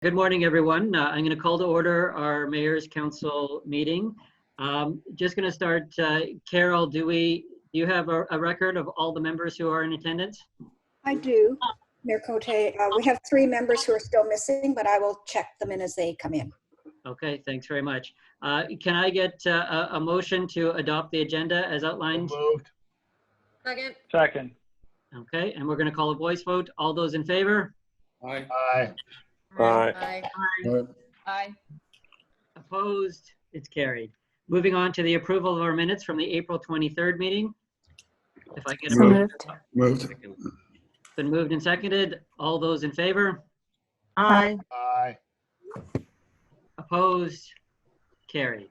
Good morning, everyone. I'm going to call to order our Mayor's Council meeting. Just going to start. Carol, do you have a record of all the members who are in attendance? I do, Mayor Cote. We have 3 members who are still missing, but I will check them in as they come in. Okay, thanks very much. Can I get a motion to adopt the agenda as outlined? Moved. Second. Second. Okay, and we're going to call a voice vote. All those in favor? Aye. Aye. Aye. Aye. Opposed? It's carried. Moving on to the approval of our minutes from the April 23rd meeting. If I get a motion. Moved. Been moved and seconded. All those in favor? Aye. Aye. Opposed? Carried.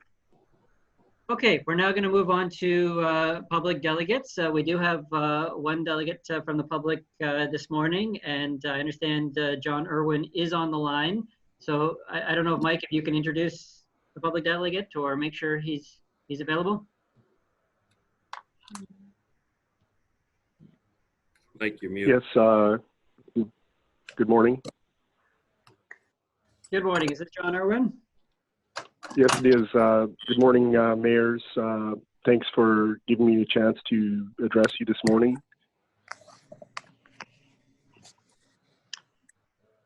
Okay, we're now going to move on to public delegates. We do have one delegate from the public this morning, and I understand John Irwin is on the line. So I don't know if Mike, if you can introduce the public delegate or make sure he's available. Mike, you're mute. Yes, good morning. Good morning. Is it John Irwin? Yes, it is. Good morning, mayors. Thanks for giving me the chance to address you this morning.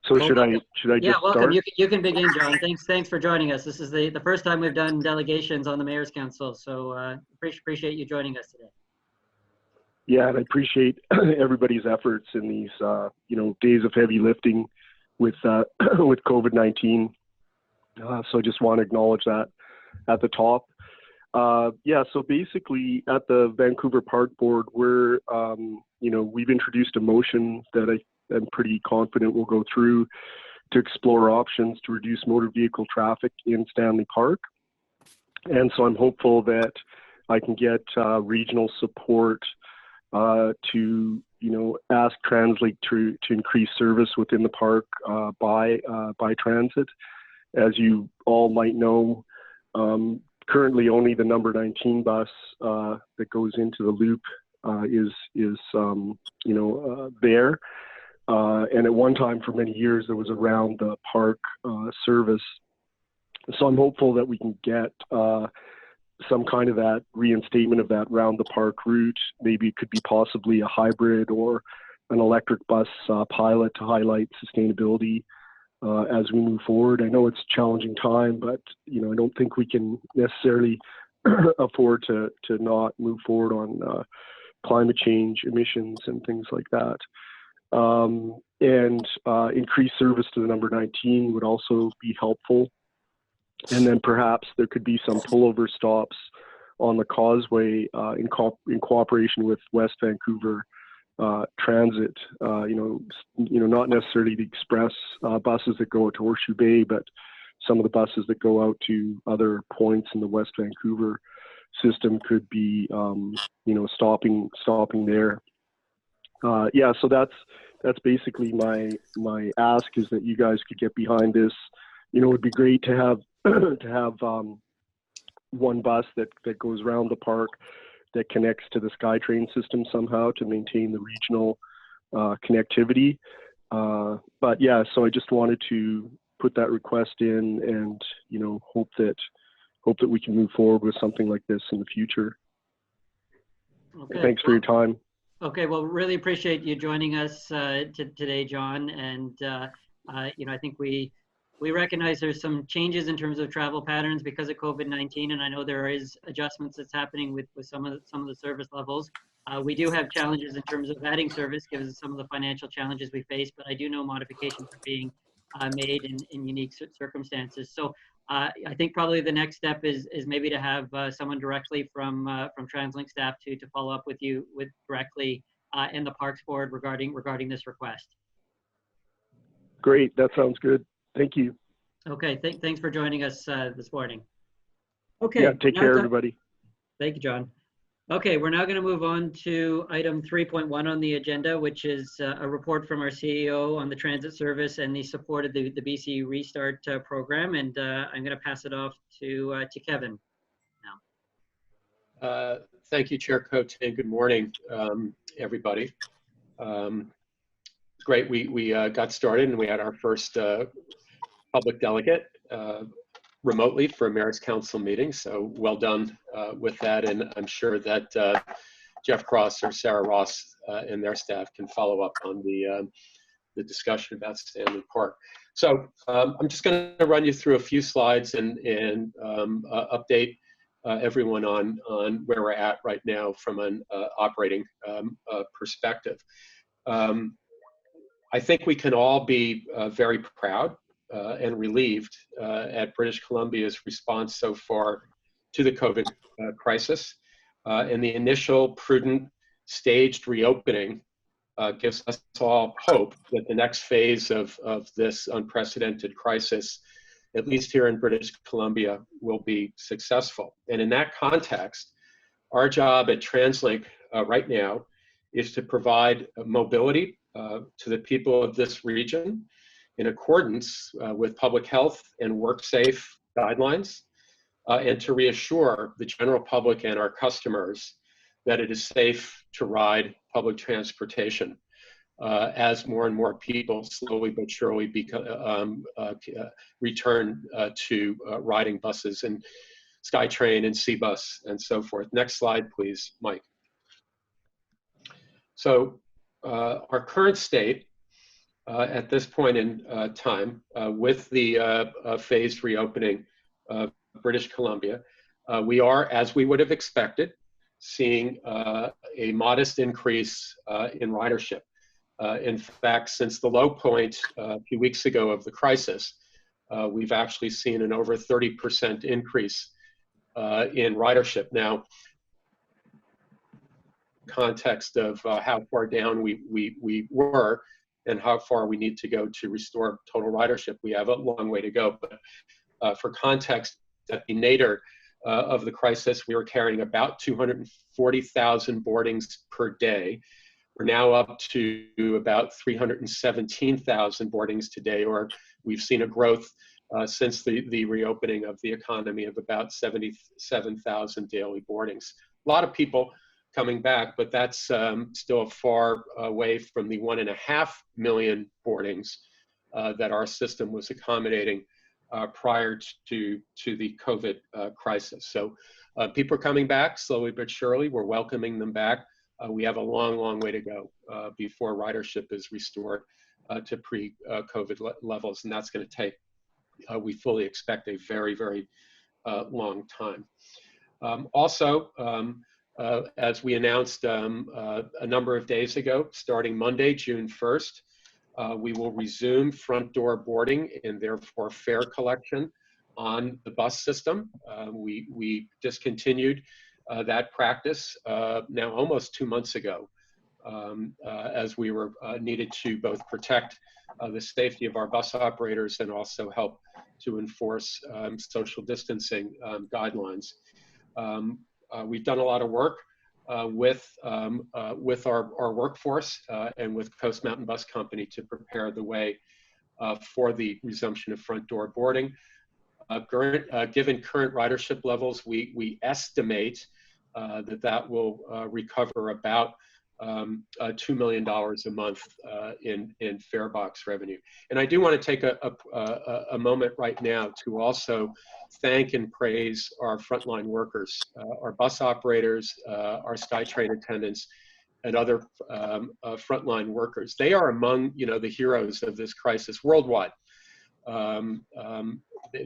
So should I Yeah, just welcome. start? You can begin, John. Thanks for joining us. This is the first time we've done delegations on the Mayor's Council, so appreciate you joining us today. Yeah, and I appreciate everybody's efforts in these days of heavy lifting with with COVID-19. So I just want to acknowledge that at the top. Yeah, so basically at the Vancouver Park Board, we've introduced a motion that I'm pretty confident will go through to explore options to reduce motor vehicle traffic in Stanley Park. And so I'm hopeful that I can get regional support to ask Translate to increase service within the park by transit. As you all might know, currently only the number 19 bus that goes into the loop is there. And at one time, for many years, there was a round the park service. So I'm hopeful that we can get some kind of that reinstatement of that round the park route. Maybe it could be possibly a hybrid or an electric bus pilot to highlight sustainability as we move forward. I know it's a challenging time, but I don't think we can necessarily afford to not move forward on climate change emissions and things like that. And increased service to the number 19 would also be helpful. And then perhaps there could be some pullover stops on the causeway in cooperation with West Vancouver Transit. Not necessarily the express buses that go out to Horseshoe Bay, but some of the buses that go out to other points in the West Vancouver system could be, stopping there. Yeah, so that's basically my ask, is that you guys could get behind this. It would be great to have one bus that goes around the park that connects to the SkyTrain system somehow to maintain the regional connectivity. But yeah, so I just wanted to put that request in, and hope that we can move forward with something like this in the future. Okay. Thanks for your time. Okay, well, really appreciate you joining us today, John. And I think we recognize there's some changes in terms of travel patterns because of COVID-19, and I know there is adjustments that's happening with some of the service levels. We do have challenges in terms of adding service given some of the financial challenges we face, but I do know modifications are being made in unique circumstances. So I think probably the next step is maybe to have someone directly from TransLink staff to follow up with you directly in the Parks Board regarding this request. Great, that sounds good. Thank you. Okay, thanks for joining us this morning. Okay. Yeah, take care, everybody. Thank you, John. Okay, we're now going to move on to item 3.1 on the agenda, which is a report from our CEO on the transit service and the support of the BC Restart program. And I'm going to pass it off to Kevin now. Thank you, Chair Cote. Good morning, everybody. Great, we got started and we had our first public delegate remotely for a Mayor's Council meeting, so well done with that, and I'm sure that Jeff Cross or Sarah Ross and their staff can follow up on the discussion about Stanley Park. So I'm just going to run you through a few slides and update everyone on where we're at right now from an operating perspective. I think we can all be very proud and relieved at British Columbia's response so far to the COVID crisis. And the initial prudent staged reopening gives us all hope that the next phase of this unprecedented crisis, at least here in British Columbia, will be successful. And in that context, our job at TransLink right now is to provide mobility to the people of this region in accordance with public health and WorkSafe guidelines, and to reassure the general public and our customers that it is safe to ride public transportation as more and more people slowly but surely return to riding buses and SkyTrain and SeaBus and so forth. Next slide, please, Mike. So our current state at this point in time, with the phased reopening of British Columbia, we are, as we would have expected, seeing a modest increase in ridership. In fact, since the low point a few weeks ago of the crisis, we've actually seen an over 30% increase in ridership. Now, context of how far down we were and how far we need to go to restore total ridership, we have a long way to go. But for context, at the nadir of the crisis, we were carrying about 240,000 boardings per day. We're now up to about 317,000 boardings today, or we've seen a growth since the reopening of the economy of about 77,000 daily boardings. A lot of people coming back, but that's still far away from the 1.5 million boardings that our system was accommodating prior to the COVID crisis. So people are coming back slowly but surely. We're welcoming them back. We have a long, long way to go before ridership is restored to pre-COVID levels, and that's going to take, we fully expect, a very, very long time. Also, as we announced a number of days ago, starting Monday, June 1st, we will resume front door boarding and therefore fare collection on the bus system. We discontinued that practice now almost 2 months ago, as we were needed to both protect the safety of our bus operators and also help to enforce social distancing guidelines. We've done a lot of work with our workforce and with Coast Mountain Bus Company to prepare the way for the resumption of front door boarding. Given current ridership levels, we estimate that will recover about $2 million a month in fare box revenue. And I do want to take a moment right now to also thank and praise our frontline workers, our bus operators, our SkyTrain attendants, and other frontline workers. They are among the heroes of this crisis worldwide.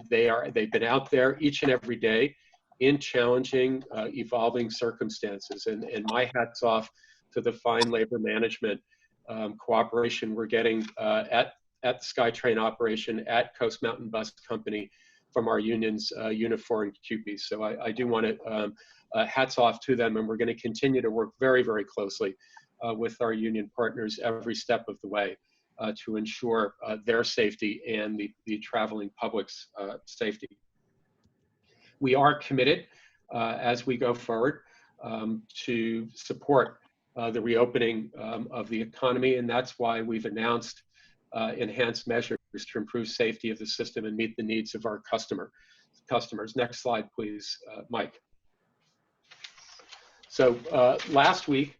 They've been out there each and every day in challenging, evolving circumstances, and my hat's off to the fine labor management cooperation we're getting at the SkyTrain operation, at Coast Mountain Bus Company, from our unions, Unifor and CUPE. So I do want to hats off to them, and we're going to continue to work very, very closely with our union partners every step of the way to ensure their safety and the traveling public's safety. We are committed as we go forward to support the reopening of the economy, and that's why we've announced enhanced measures to improve safety of the system and meet the needs of our customers. Next slide, please, Mike. So last week,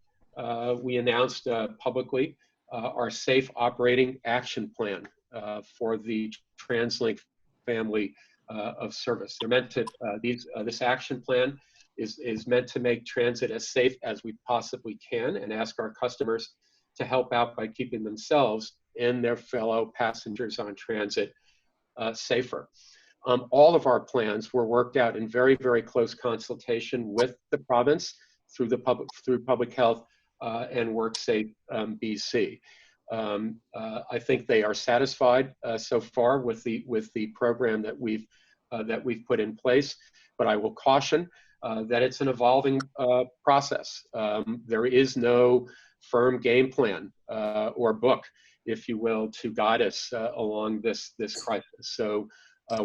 we announced publicly our Safe Operating Action Plan, for the TransLink family of service. They're meant to, this action plan is meant to make transit as safe as we possibly can and ask our customers to help out by keeping themselves and their fellow passengers on transit safer. All of our plans were worked out in very, very close consultation with the province through public health and WorkSafe BC. I think they are satisfied so far with the program that we've put in place, but I will caution that it's an evolving process. There is no firm game plan or book, if you will, to guide us along this crisis. So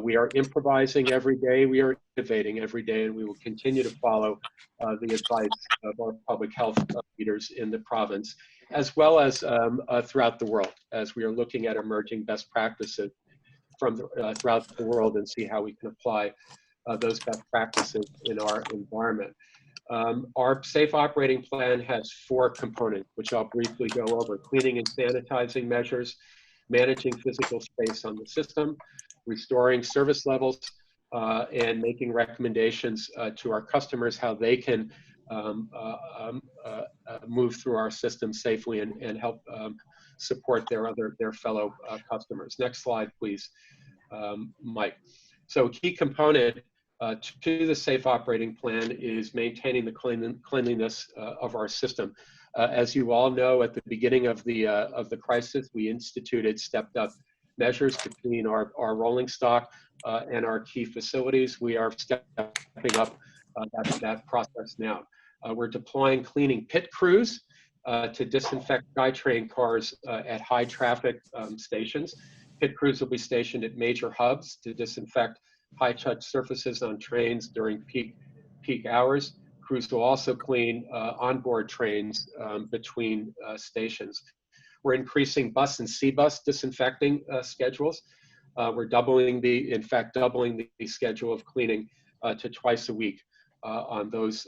we are improvising every day, we are innovating every day, and we will continue to follow the advice of our public health leaders in the province, as well as throughout the world, as we are looking at emerging best practices from throughout the world and see how we can apply those best practices in our environment. Our safe operating plan has 4 components, which I'll briefly go over: cleaning and sanitizing measures, managing physical space on the system, restoring service levels, and making recommendations to our customers how they can move through our system safely and help support their fellow customers. Next slide, please, Mike. So a key component to the safe operating plan is maintaining the cleanliness of our system. As you all know, at the beginning of the crisis, we instituted stepped up measures between our rolling stock and our key facilities. We are stepping up that process now. We're deploying cleaning pit crews to disinfect SkyTrain cars at high traffic stations. Pit crews will be stationed at major hubs to disinfect high touch surfaces on trains during peak hours. Crews will also clean onboard trains between stations. We're increasing bus and C-bus disinfecting schedules. We're doubling the schedule of cleaning to twice a week on those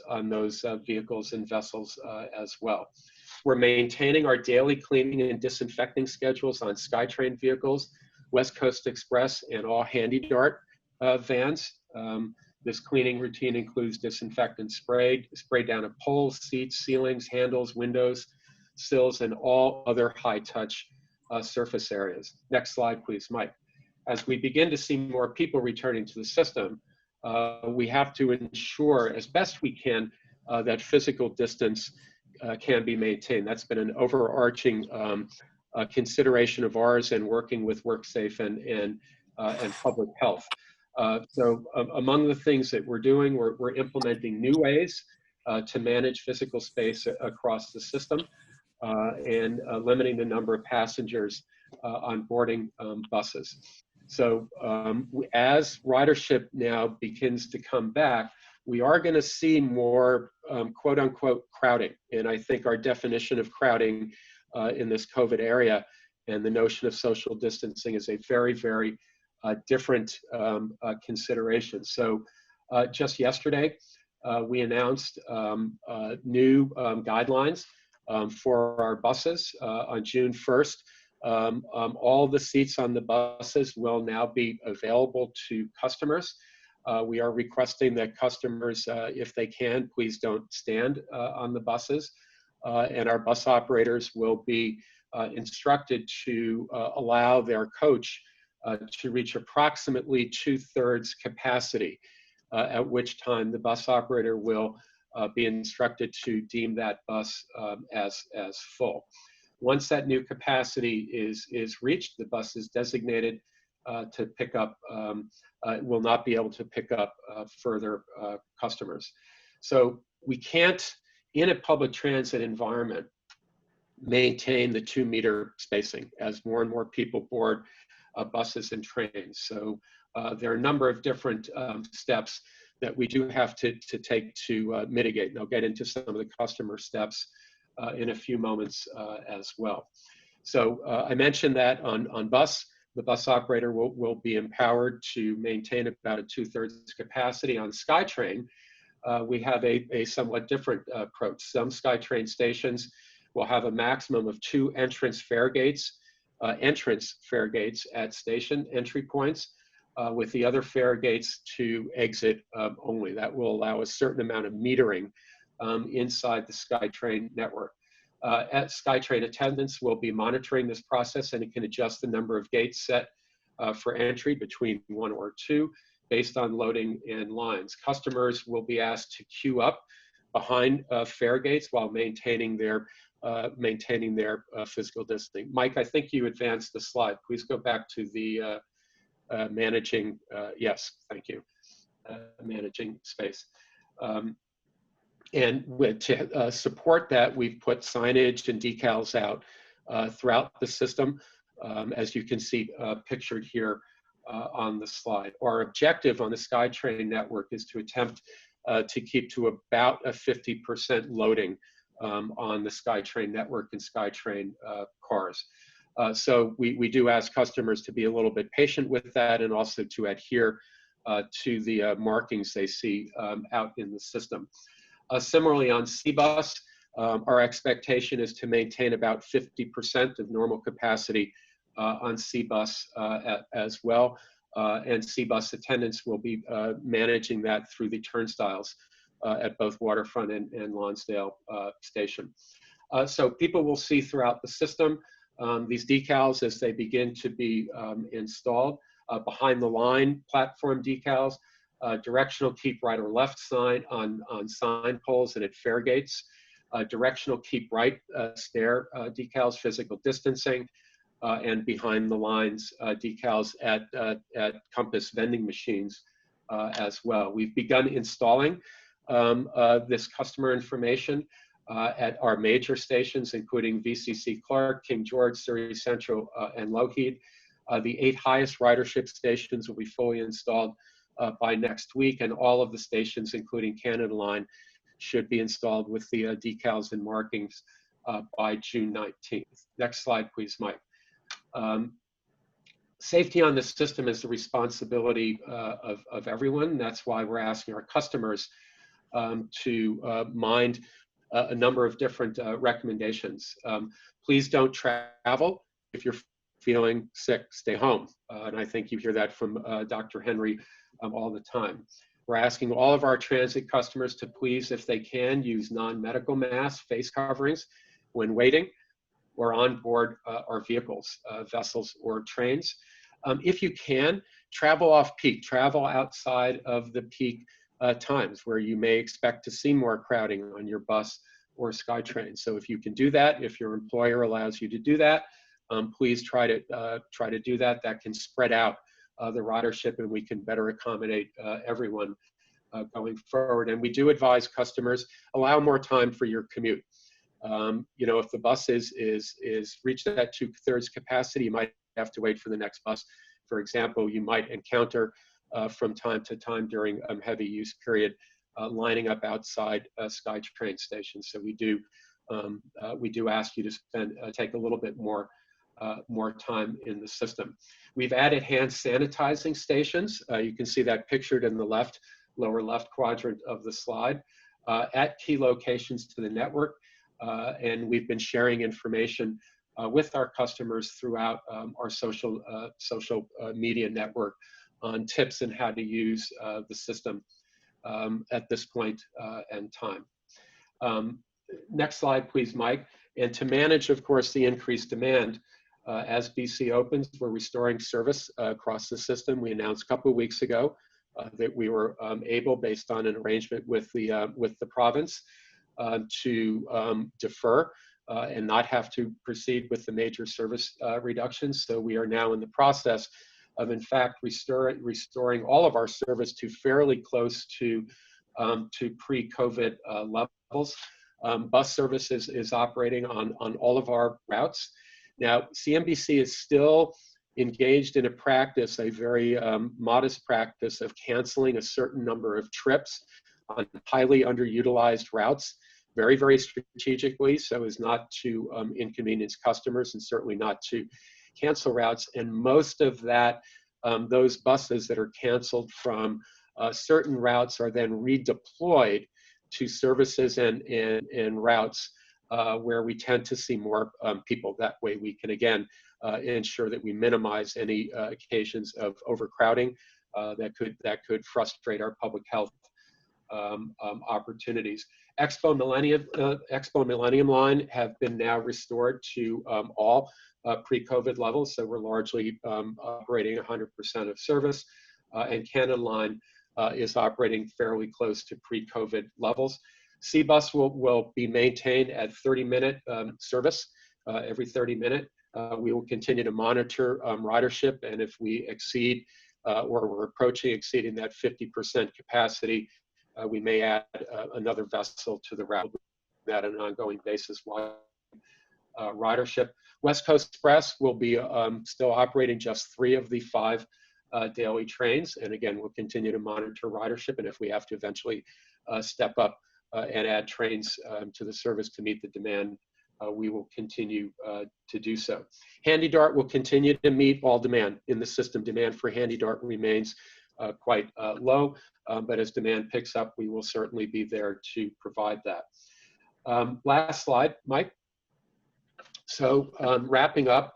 vehicles and vessels as well. We're maintaining our daily cleaning and disinfecting schedules on SkyTrain vehicles, West Coast Express, and all Handy Dart vans. This cleaning routine includes disinfectant spray down at poles, seats, ceilings, handles, windows, sills, and all other high-touch surface areas. Next slide, please, Mike. As we begin to see more people returning to the system, we have to ensure as best we can that physical distance can be maintained. That's been an overarching consideration of ours in working with WorkSafe and public health. So among the things that we're doing, we're implementing new ways to manage physical space across the system and limiting the number of passengers on boarding buses. So as ridership now begins to come back, we are going to see more quote unquote crowding. And I think our definition of crowding in this COVID area and the notion of social distancing is a very, very different consideration. So just yesterday, we announced new guidelines for our buses on June 1st. All the seats on the buses will now be available to customers. We are requesting that customers, if they can, please don't stand on the buses. And our bus operators will be instructed to allow their coach to reach approximately 2/3 capacity, at which time the bus operator will be instructed to deem that bus as full. Once that new capacity is reached, the bus is designated to pick up, will not be able to pick up further customers. So we can't, in a public transit environment, maintain the 2-meter spacing as more and more people board buses and trains. So there are a number of different steps that we do have to take to mitigate. And I'll get into some of the customer steps in a few moments as well. So I mentioned that on bus, the bus operator will be empowered to maintain about a 2/3 capacity. On SkyTrain, we have a somewhat different approach. Some SkyTrain stations will have a maximum of 2 entrance fare gates entrance fare gates at station entry points, with the other fare gates to exit only. That will allow a certain amount of metering inside the SkyTrain network. At SkyTrain attendants will be monitoring this process, and it can adjust the number of gates set for entry between 1 or 2 based on loading and lines. Customers will be asked to queue up behind fare gates while maintaining their physical distancing. Mike, I think you advanced the slide. Please go back to the managing, yes, thank you, managing space. And to support that, we've put signage and decals out throughout the system, as you can see pictured here on the slide. Our objective on the SkyTrain network is to attempt to keep to about a 50% loading on the SkyTrain network and SkyTrain cars. So we do ask customers to be a little bit patient with that, and also to adhere to the markings they see out in the system. Similarly on C-Bus, our expectation is to maintain about 50% of normal capacity on C-Bus as well. And C-Bus attendants will be managing that through the turnstiles at both Waterfront and Lonsdale Station. So people will see throughout the system these decals as they begin to be installed. Behind the line platform decals, directional keep right or left sign on sign poles and at fare gates, directional keep right stair decals, physical distancing, and behind the lines decals at Compass vending machines as well. We've begun installing this customer information at our major stations, including VCC Clark, King George, Surrey Central, and Lougheed. The 8 highest ridership stations will be fully installed by next week, and all of the stations, including Canada Line, should be installed with the decals and markings by June 19th. Next slide, please, Mike. Safety on this system is the responsibility of everyone. That's why we're asking our customers to mind a number of different recommendations. Please don't travel. If you're feeling sick, stay home. And I think you hear that from Dr. Henry all the time. We're asking all of our transit customers to please, if they can, use non-medical masks, face coverings when waiting or on board our vehicles, vessels, or trains. If you can, travel off-peak, travel outside of the peak times where you may expect to see more crowding on your bus or SkyTrain. So if you can do that, if your employer allows you to do that, please try to do that. That can spread out the ridership, and we can better accommodate everyone going forward. And we do advise customers, allow more time for your commute. You know, if the bus is reached at 2/3 capacity, you might have to wait for the next bus. For example, you might encounter from time to time during heavy use period lining up outside SkyTrain stations. So we do ask you to take a little bit more time in the system. We've added hand sanitizing stations. You can see that pictured in the lower left quadrant of the slide at key locations to the network. And we've been sharing information with our customers throughout our social media network on tips and how to use the system at this point and time. Next slide, please, Mike. And to manage, of course, the increased demand, as BC opens, we're restoring service across the system. We announced a couple of weeks ago that we were able, based on an arrangement with the province, to defer and not have to proceed with the major service reductions. So we are now in the process of, in fact, restoring all of our service to fairly close to pre-COVID levels. Bus service is operating on all of our routes. Now, CMBC is still engaged in a practice, a very modest practice, of canceling a certain number of trips on highly underutilized routes, very, very strategically, so as not to inconvenience customers and certainly not to cancel routes. And most of that, those buses that are canceled from certain routes are then redeployed to services and routes where we tend to see more people. That way we can, again, ensure that we minimize any occasions of overcrowding that could frustrate our public health opportunities. Expo Millennium line have been now restored to all pre-COVID levels, so we're largely operating 100% of service, and Cannon line is operating fairly close to pre-COVID levels. C-Bus will be maintained at 30-minute service every 30 minutes. We will continue to monitor ridership, and if we exceed or we're approaching exceeding that 50% capacity, we may add another vessel to the route at an ongoing basis while ridership. West Coast Express will be still operating just 3 of the 5 daily trains, and again, we'll continue to monitor ridership, and if we have to eventually step up and add trains to the service to meet the demand, we will continue to do so. Handy Dart will continue to meet all demand in the system. Demand for Handy Dart remains quite low, but as demand picks up, we will certainly be there to provide that. Last slide, Mike. So wrapping up,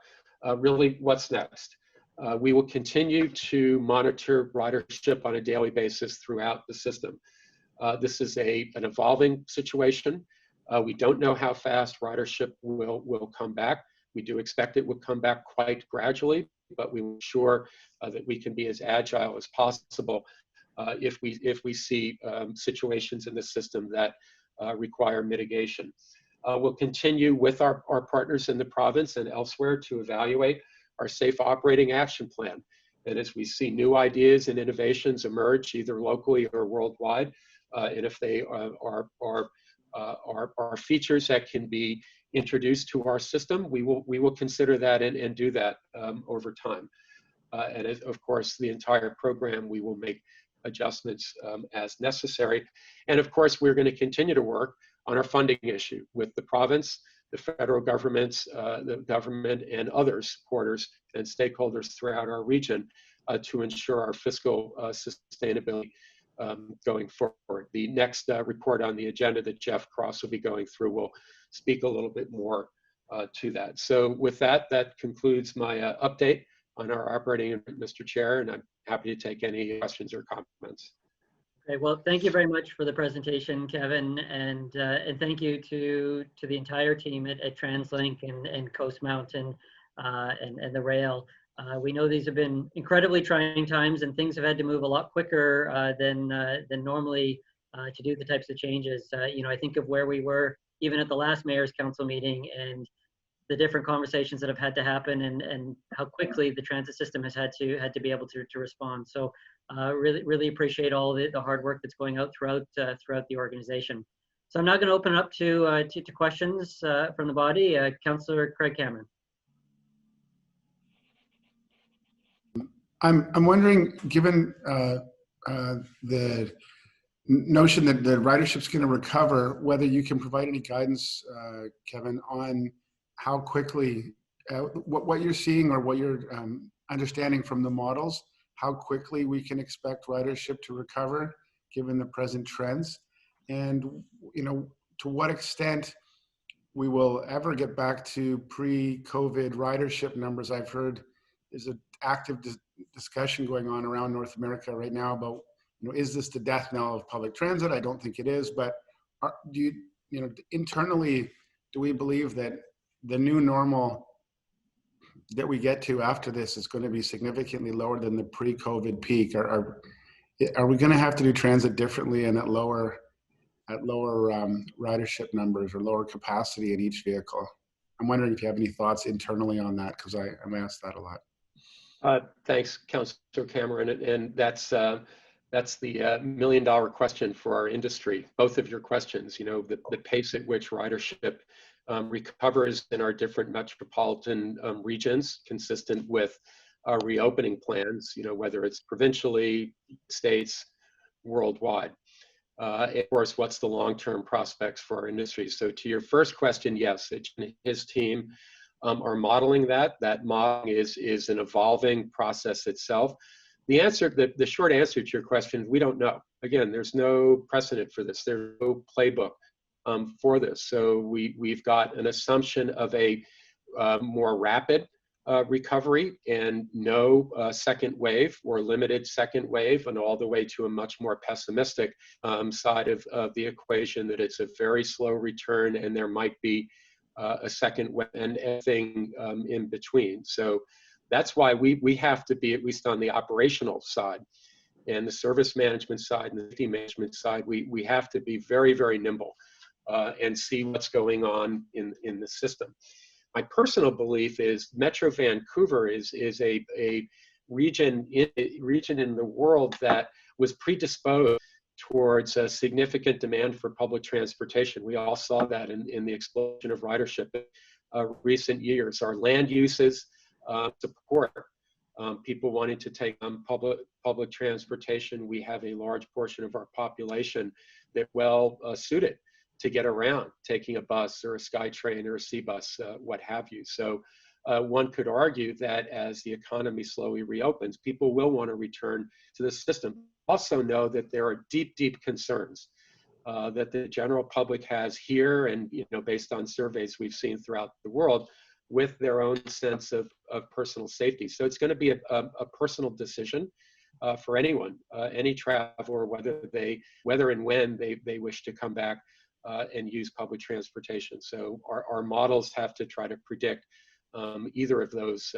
really what's next? We will continue to monitor ridership on a daily basis throughout the system. This is an evolving situation. We don't know how fast ridership will come back. We do expect it will come back quite gradually, but we will ensure that we can be as agile as possible if we see situations in the system that require mitigation. We'll continue with our partners in the province and elsewhere to evaluate our Safe Operating Action Plan. And as we see new ideas and innovations emerge, either locally or worldwide, and if they are features that can be introduced to our system, we will consider that and do that over time. And of course, the entire program, we will make adjustments as necessary. And of course, we're going to continue to work on our funding issue with the province, the federal governments, the government, and other supporters and stakeholders throughout our region to ensure our fiscal sustainability going forward. The next report on the agenda that Jeff Cross will be going through will speak a little bit more to that. So with that, that concludes my update on our operating, Mr. Chair, and I'm happy to take any questions or comments. Okay, well, thank you very much for the presentation, Kevin, and thank you to the entire team at TransLink and Coast Mountain and the rail. We know these have been incredibly trying times, and things have had to move a lot quicker than normally to do the types of changes. You know, I think of where we were even at the last Mayor's Council meeting and the different conversations that have had to happen and how quickly the transit system has had to be able to respond. So really appreciate all the hard work that's going out throughout the organization. So I'm now going to open it up to questions from the body. Councillor Craig Cameron. I'm wondering, given the notion that the ridership's going to recover, whether you can provide any guidance, Kevin, on how quickly, what you're seeing or what you're understanding from the models, how quickly we can expect ridership to recover given the present trends, and you know, to what extent we will ever get back to pre-COVID ridership numbers. I've heard there's an active discussion going on around North America right now about, you know, is this the death knell of public transit? I don't think it is, but do you know, internally, do we believe that the new normal that we get to after this is going to be significantly lower than the pre-COVID peak? Are we going to have to do transit differently and at lower ridership numbers or lower capacity in each vehicle? I'm wondering if you have any thoughts internally on that, because I'm asked that a lot. Thanks, Councillor Cameron, and that's the $1 million question for our industry. Both of your questions, you know, the pace at which ridership recovers in our different metropolitan regions, consistent with our reopening plans, you know, whether it's provincially, states, worldwide. Of course, what's the long-term prospects for our industry? So to your first question, yes, his team are modeling that. That modeling is an evolving process itself. The short answer to your question, we don't know. Again, there's no precedent for this. There's no playbook for this. So we've got an assumption of a more rapid recovery and no second wave or limited second wave, and all the way to a much more pessimistic side of the equation, that it's a very slow return and there might be a second wave and everything in between. So that's why we have to be, at least on the operational side and the service management side and the safety management side, we have to be very, very nimble and see what's going on in the system. My personal belief is Metro Vancouver is a region in the world that was predisposed towards a significant demand for public transportation. We all saw that in the explosion of ridership in recent years. Our land uses support people wanting to take public transportation. We have a large portion of our population that well suited to get around, taking a bus or a SkyTrain or a C-bus, what have you. So one could argue that as the economy slowly reopens, people will want to return to the system. Also know that there are deep, deep concerns that the general public has here, and based on surveys we've seen throughout the world, with their own sense of personal safety. So it's going to be a personal decision for anyone, any traveler, whether and when they wish to come back and use public transportation. So our models have to try to predict either of those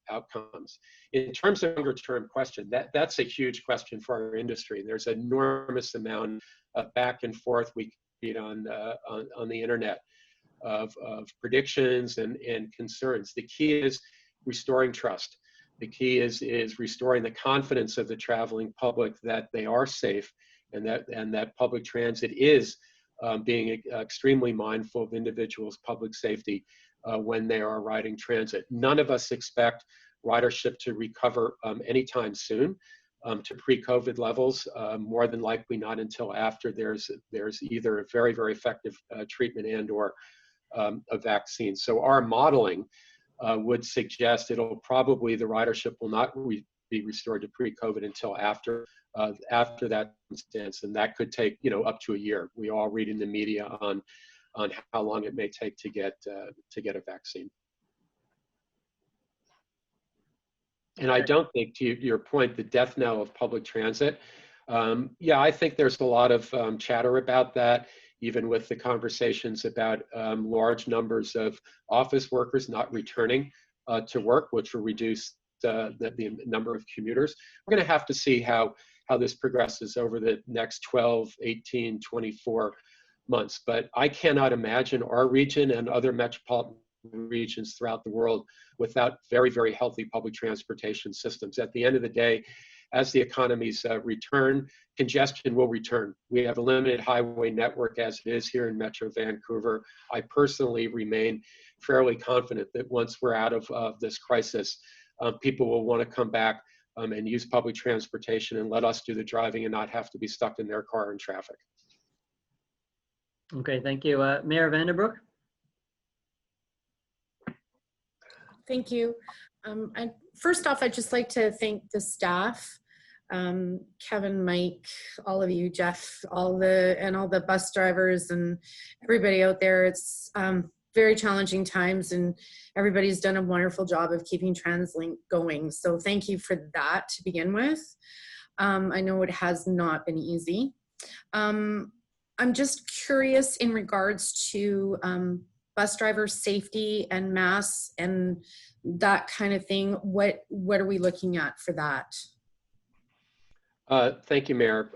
outcomes. In terms of longer term question, that's a huge question for our industry. There's an enormous amount of back and forth we read on the internet of predictions and concerns. The key is restoring trust. The key is restoring the confidence of the traveling public that they are safe, and that public transit is being extremely mindful of individuals' public safety when they are riding transit. None of us expect ridership to recover anytime soon to pre-COVID levels, more than likely not until after there's either a very, very effective treatment and or a vaccine. So our modeling would suggest the ridership will not be restored to pre-COVID until after that instance, and that could take up to a year. We all read in the media on how long it may take to get a vaccine. And I don't think, to your point, the death knell of public transit. Yeah, I think there's a lot of chatter about that, even with the conversations about large numbers of office workers not returning to work, which will reduce the number of commuters. We're going to have to see how this progresses over the next 12, 18, 24 months. But I cannot imagine our region and other metropolitan regions throughout the world without very, very healthy public transportation systems. At the end of the day, as the economies return, congestion will return. We have a limited highway network as it is here in Metro Vancouver. I personally remain fairly confident that once we're out of this crisis, people will want to come back and use public transportation and let us do the driving and not have to be stuck in their car in traffic. Okay, thank you. Mayor Vandenbroek? Thank you. And first off, I'd just like to thank the staff, Kevin, Mike, all of you, Jeff, all the bus drivers and everybody out there. It's very challenging times, and everybody's done a wonderful job of keeping TransLink going. So thank you for that to begin with. I know it has not been easy. I'm just curious in regards to bus driver safety and masks and that kind of thing. What are we looking at for that? Thank you, Mayor.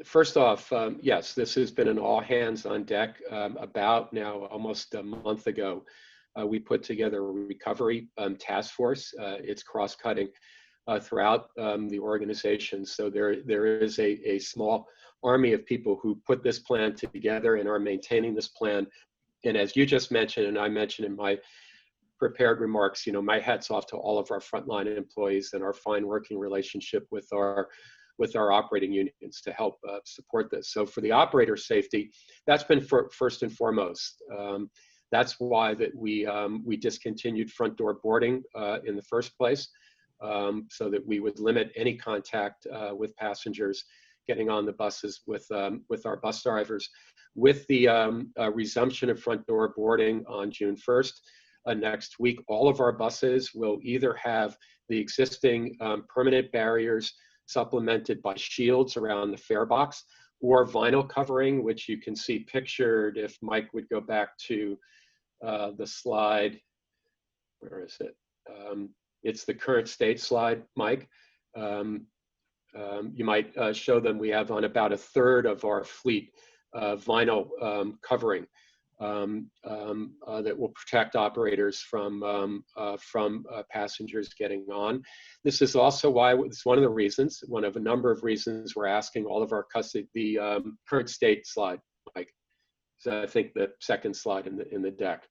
First off, yes, this has been an all hands on deck. About now almost a month ago, we put together a recovery task force. It's cross-cutting throughout the organization. So there is a small army of people who put this plan together and are maintaining this plan. And as you just mentioned, and I mentioned in my prepared remarks, my hat's off to all of our frontline employees and our fine working relationship with our operating unions to help support this. So for the operator safety, that's been first and foremost. That's why that we discontinued front door boarding in the first place, so that we would limit any contact with passengers getting on the buses with our bus drivers. With the resumption of front door boarding on June 1st, next week. All of our buses will either have the existing permanent barriers supplemented by shields around the fare box, or vinyl covering, which you can see pictured if Mike would go back to the slide. Where is it? It's the current state slide, Mike. You might show them we have on about a third of our fleet vinyl covering that will protect operators from passengers getting on. This is also why it's one of the reasons, one of a number of reasons we're asking all of our the current state slide, Mike. So I think the second slide in the deck.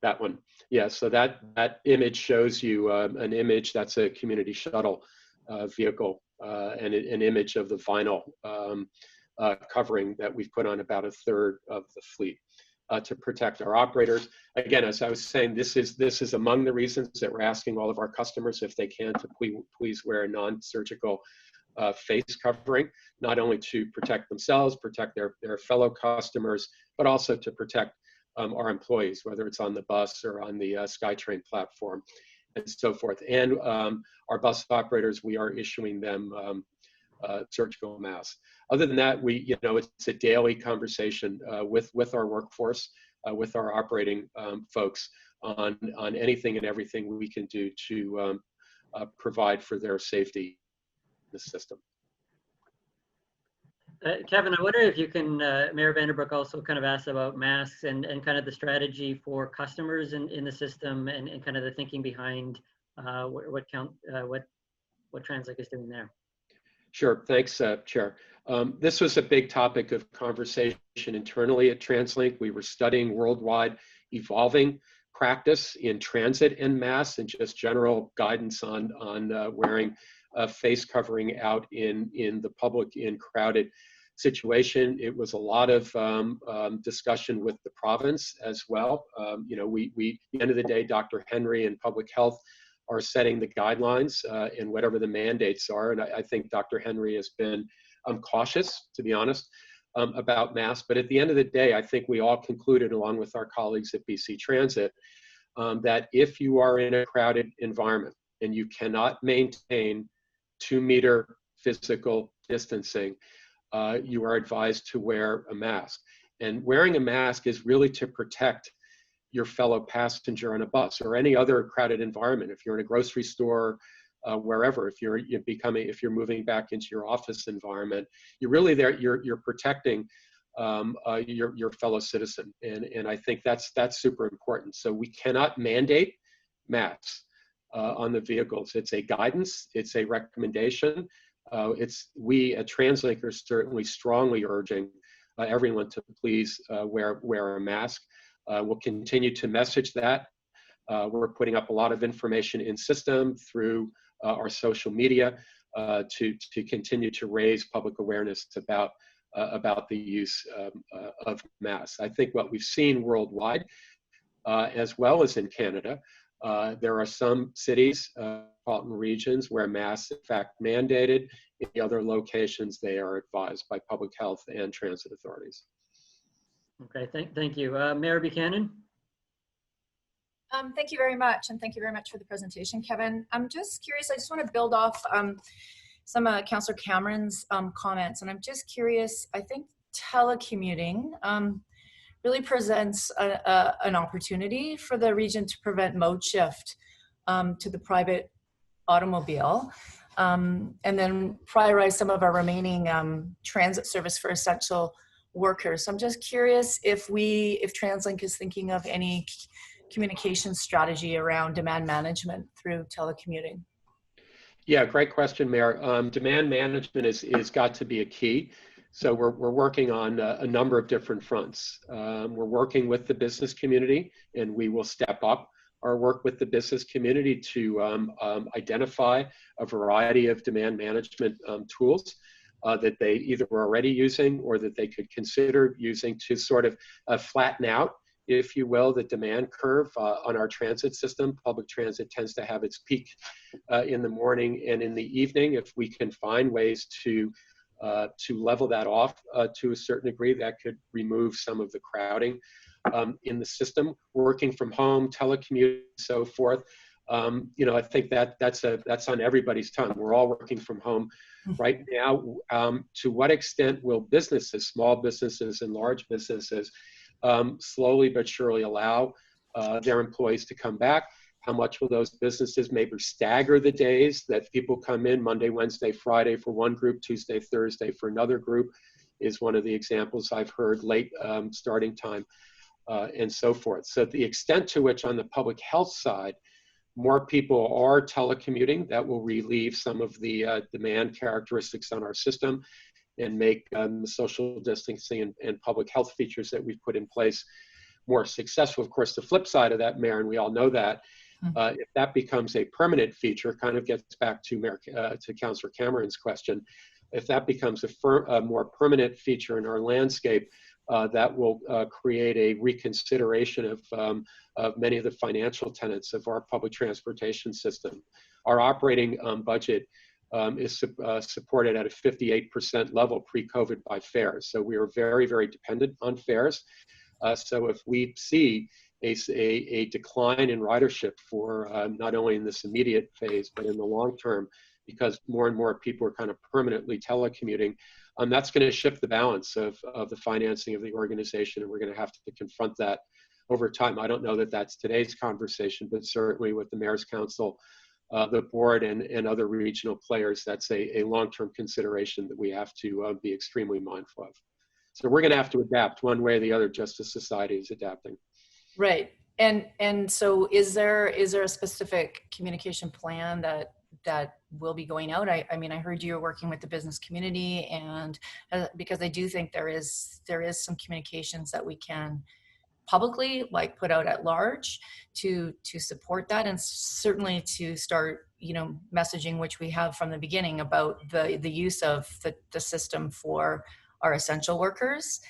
That one, yeah. So that image shows you an image that's a community shuttle vehicle and an image of the vinyl covering that we've put on about a third of the fleet to protect our operators. Again, as I was saying, this is among the reasons that we're asking all of our customers, if they can, to please wear a non-surgical face covering, not only to protect themselves, protect their fellow customers, but also to protect our employees, whether it's on the bus or on the SkyTrain platform and so forth. And our bus operators, we are issuing them surgical masks. Other than that, it's a daily conversation with our workforce, with our operating folks on anything and everything we can do to provide for their safety in the system. Kevin, I wonder if you can, Mayor Vanderbroek also kind of asked about masks and kind of the strategy for customers in the system and kind of the thinking behind what TransLink is doing there. Sure, thanks, Chair. This was a big topic of conversation internally at TransLink. We were studying worldwide evolving practice in transit and masks and just general guidance on wearing a face covering out in the public in crowded situation. It was a lot of discussion with the province as well. At the end of the day, Dr. Henry and Public Health are setting the guidelines and whatever the mandates are. And I think Dr. Henry has been cautious, to be honest, about masks. But at the end of the day, I think we all concluded, along with our colleagues at BC Transit, that if you are in a crowded environment and you cannot maintain 2-meter physical distancing, you are advised to wear a mask. And wearing a mask is really to protect your fellow passenger on a bus or any other crowded environment. If you're in a grocery store, wherever, if you're moving back into your office environment, you're really there. You're protecting your fellow citizen, and I think that's super important. So we cannot mandate masks on the vehicles. It's a guidance. It's a recommendation. We at TransLink are certainly strongly urging everyone to please wear a mask. We'll continue to message that. We're putting up a lot of information in system through our social media to continue to raise public awareness about the use of masks. I think what we've seen worldwide, as well as in Canada, there are some cities, metropolitan regions, where masks in fact mandated. In the other locations, they are advised by public health and transit authorities. Okay, thank you. Mayor Buchanan? Thank you very much, and thank you very much for the presentation, Kevin. I'm just curious, I just want to build off some of Councillor Cameron's comments, and I'm just curious, I think telecommuting really presents an opportunity for the region to prevent mode shift to the private automobile, and then prioritize some of our remaining transit service for essential workers. So I'm just curious if TransLink is thinking of any communication strategy around demand management through telecommuting. Yeah, great question, Mayor. Demand management is got to be a key. So we're working on a number of different fronts. We're working with the business community, and we will step up our work with the business community to identify a variety of demand management tools that they either were already using or that they could consider using to sort of flatten out, if you will, the demand curve on our transit system. Public transit tends to have its peak in the morning and in the evening. If we can find ways to level that off to a certain degree, that could remove some of the crowding in the system, working from home, telecommute, so forth. I think that's on everybody's tongue. We're all working from home right now. To what extent will businesses, small businesses and large businesses, slowly but surely allow their employees to come back? How much will those businesses maybe stagger the days that people come in, Monday, Wednesday, Friday for one group, Tuesday, Thursday for another group, is one of the examples I've heard, late starting time, and so forth. So the extent to which on the public health side, more people are telecommuting, that will relieve some of the demand characteristics on our system and make social distancing and public health features that we've put in place more successful. Of course, the flip side of that, Mayor, and we all know that, if that becomes a permanent feature, kind of gets back to Councillor Cameron's question, if that becomes a more permanent feature in our landscape, that will create a reconsideration of many of the financial tenets of our public transportation system. Our operating budget is supported at a 58% level pre-COVID by fares. So we are very, very dependent on fares. So if we see a decline in ridership for not only in this immediate phase, but in the long term, because more and more people are kind of permanently telecommuting, that's going to shift the balance of the financing of the organization, and we're going to have to confront that over time. I don't know that that's today's conversation, but certainly with the Mayor's Council, the board, and other regional players, that's a long-term consideration that we have to be extremely mindful of. So we're going to have to adapt one way or the other, just as society is adapting. Right. And so is there a specific communication plan that will be going out? I mean, I heard you were working with the business community, and because I do think there is some communications that we can publicly put out at large to support that, and certainly to start messaging, which we have from the beginning, about the use of the system for our essential workers.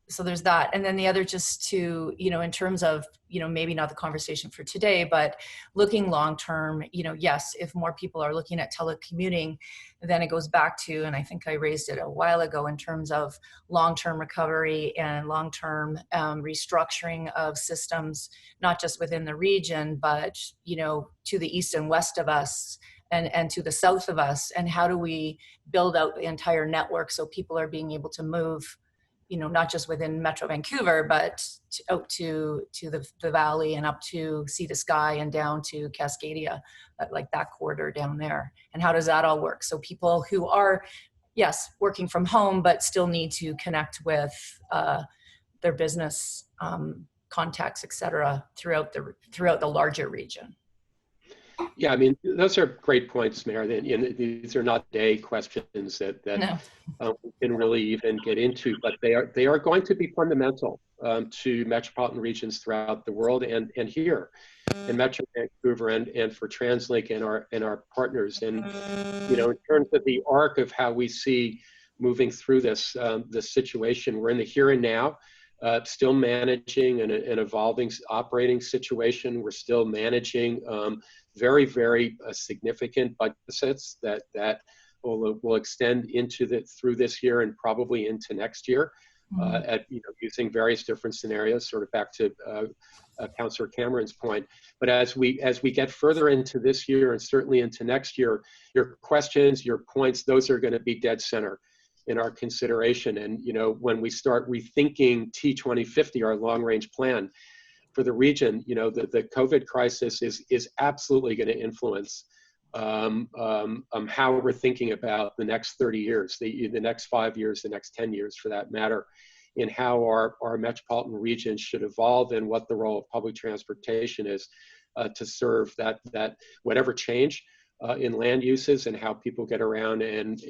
So there's that. And then the other, just to, in terms of, maybe not the conversation for today, but looking long-term, yes, if more people are looking at telecommuting, then it goes back to, and I think I raised it a while ago, in terms of long-term recovery and long-term restructuring of systems, not just within the region, but, to the east and west of us, and to the south of us. And how do we build out the entire network so people are being able to move, not just within Metro Vancouver, but out to the valley and up to Sea to Sky and down to Cascadia, like that corridor down there. And how does that all work? So people who are, yes, working from home, but still need to connect with their business contacts, et cetera, throughout the larger region. Yeah, I mean, those are great points, Mayor. These are not day questions that we can really even get into, but they are going to be fundamental to metropolitan regions throughout the world, and here in Metro Vancouver, and for TransLink and our partners. And in terms of the arc of how we see moving through this situation, we're in the here and now. Still managing an evolving operating situation. We're still managing very, very significant deficits that will extend through this year and probably into next year, at using various different scenarios. Sort of back to Councillor Cameron's point. But as we get further into this year and certainly into next year, your questions, your points, those are going to be dead center in our consideration. And when we start rethinking T2050, our long-range plan for the region, the COVID crisis is absolutely going to influence how we're thinking about the next 30 years, the next 5 years, the next 10 years for that matter, in how our metropolitan regions should evolve, and what the role of public transportation is to serve that whatever change in land uses and how people get around and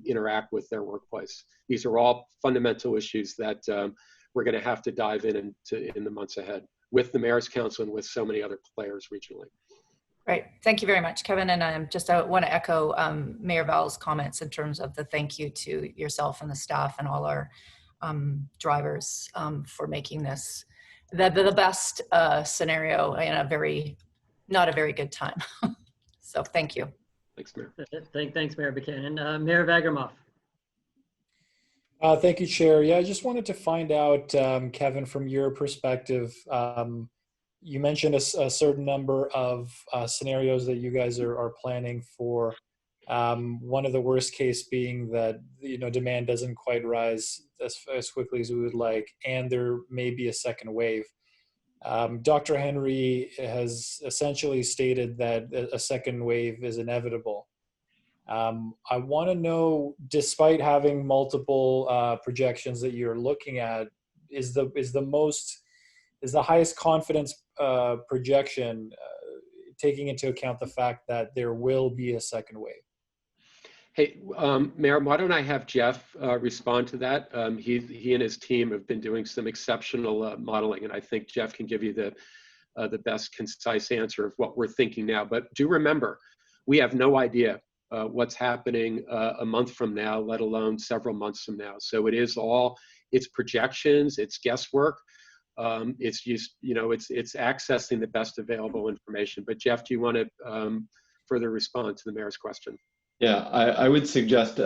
interact with their workplace. These are all fundamental issues that we're going to have to dive in the months ahead with the Mayor's Council and with so many other players regionally. Right. Thank you very much, Kevin. And I want to echo Mayor Val's comments in terms of the thank you to yourself and the staff and all our drivers for making this the best scenario in not a very good time. So thank you. Thanks, Mayor. Thanks, Mayor Buchanan. Mayor Vagermoff. Thank you, Chair. Yeah, I just wanted to find out, Kevin, from your perspective, you mentioned a certain number of scenarios that you guys are planning for. One of the worst case being that, you know, demand doesn't quite rise as quickly as we would like, and there may be a second wave. Dr. Henry has essentially stated that a second wave is inevitable. I want to know, despite having multiple projections that you're looking at, is the highest confidence projection taking into account the fact that there will be a second wave? Hey, Mayor, why don't I have Jeff respond to that? He and his team have been doing some exceptional modeling, and I think Jeff can give you the best concise answer of what we're thinking now. But do remember, we have no idea what's happening a month from now, let alone several months from now. So it's projections, it's guesswork. It's just, you know, it's accessing the best available information. But Jeff, do you want to further respond to the mayor's question? Yeah, I would suggest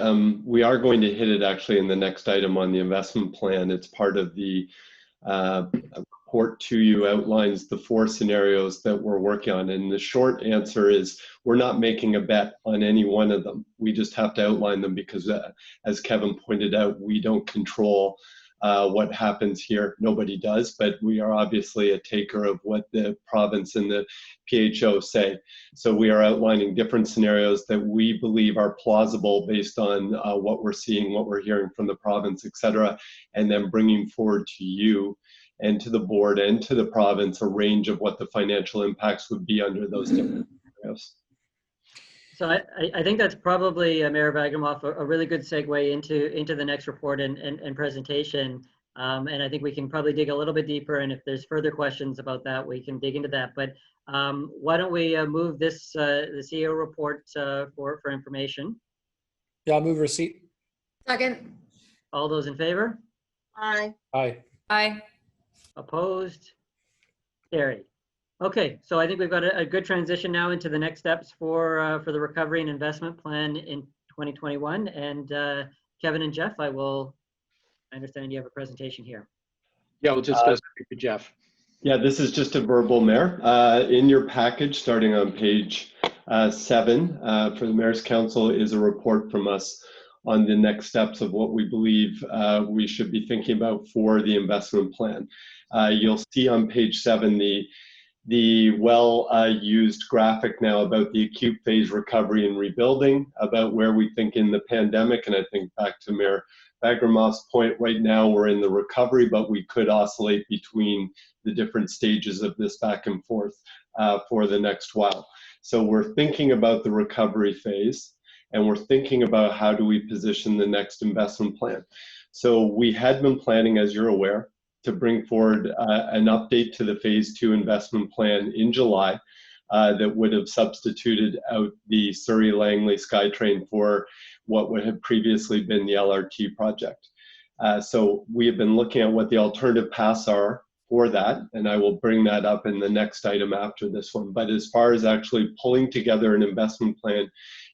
we are going to hit it actually in the next item on the investment plan. It's part of the report to you, outlines the 4 scenarios that we're working on. And the short answer is we're not making a bet on any one of them. We just have to outline them because as Kevin pointed out, we don't control what happens here. Nobody does, but we are obviously a taker of what the province and the PHO say. So we are outlining different scenarios that we believe are plausible based on what we're seeing, what we're hearing from the province, et cetera, and then bringing forward to you and to the board and to the province a range of what the financial impacts would be under those different scenarios. So I think that's probably, Mayor Vagramoff, a really good segue into the next report and presentation. And I think we can probably dig a little bit deeper, and if there's further questions about that, we can dig into that. But why don't we move this, the CEO report for information? Yeah, I'll move receipt. Second. All those in favor? Aye. Aye. Aye. Opposed? Carried. Okay, so I think we've got a good transition now into the next steps for the recovery and investment plan in 2021. And Kevin and Jeff, I understand you have a presentation here. Yeah, we'll just go straight to Jeff. Yeah, this is just a verbal, Mayor. In your package, starting on page 7 for the Mayor's Council is a report from us on the next steps of what we believe we should be thinking about for the investment plan. You'll see on page 7 the well-used graphic now about the acute phase recovery and rebuilding, about where we think in the pandemic, and I think back to Mayor Vagramoff's point, right now we're in the recovery, but we could oscillate between the different stages of this back and forth for the next while. So we're thinking about the recovery phase, and we're thinking about how do we position the next investment plan. So we had been planning, as you're aware, to bring forward an update to the phase 2 investment plan in July that would have substituted out the Surrey-Langley SkyTrain for what would have previously been the LRT project. So we have been looking at what the alternative paths are for that, and I will bring that up in the next item after this one. But as far as actually pulling together an investment plan,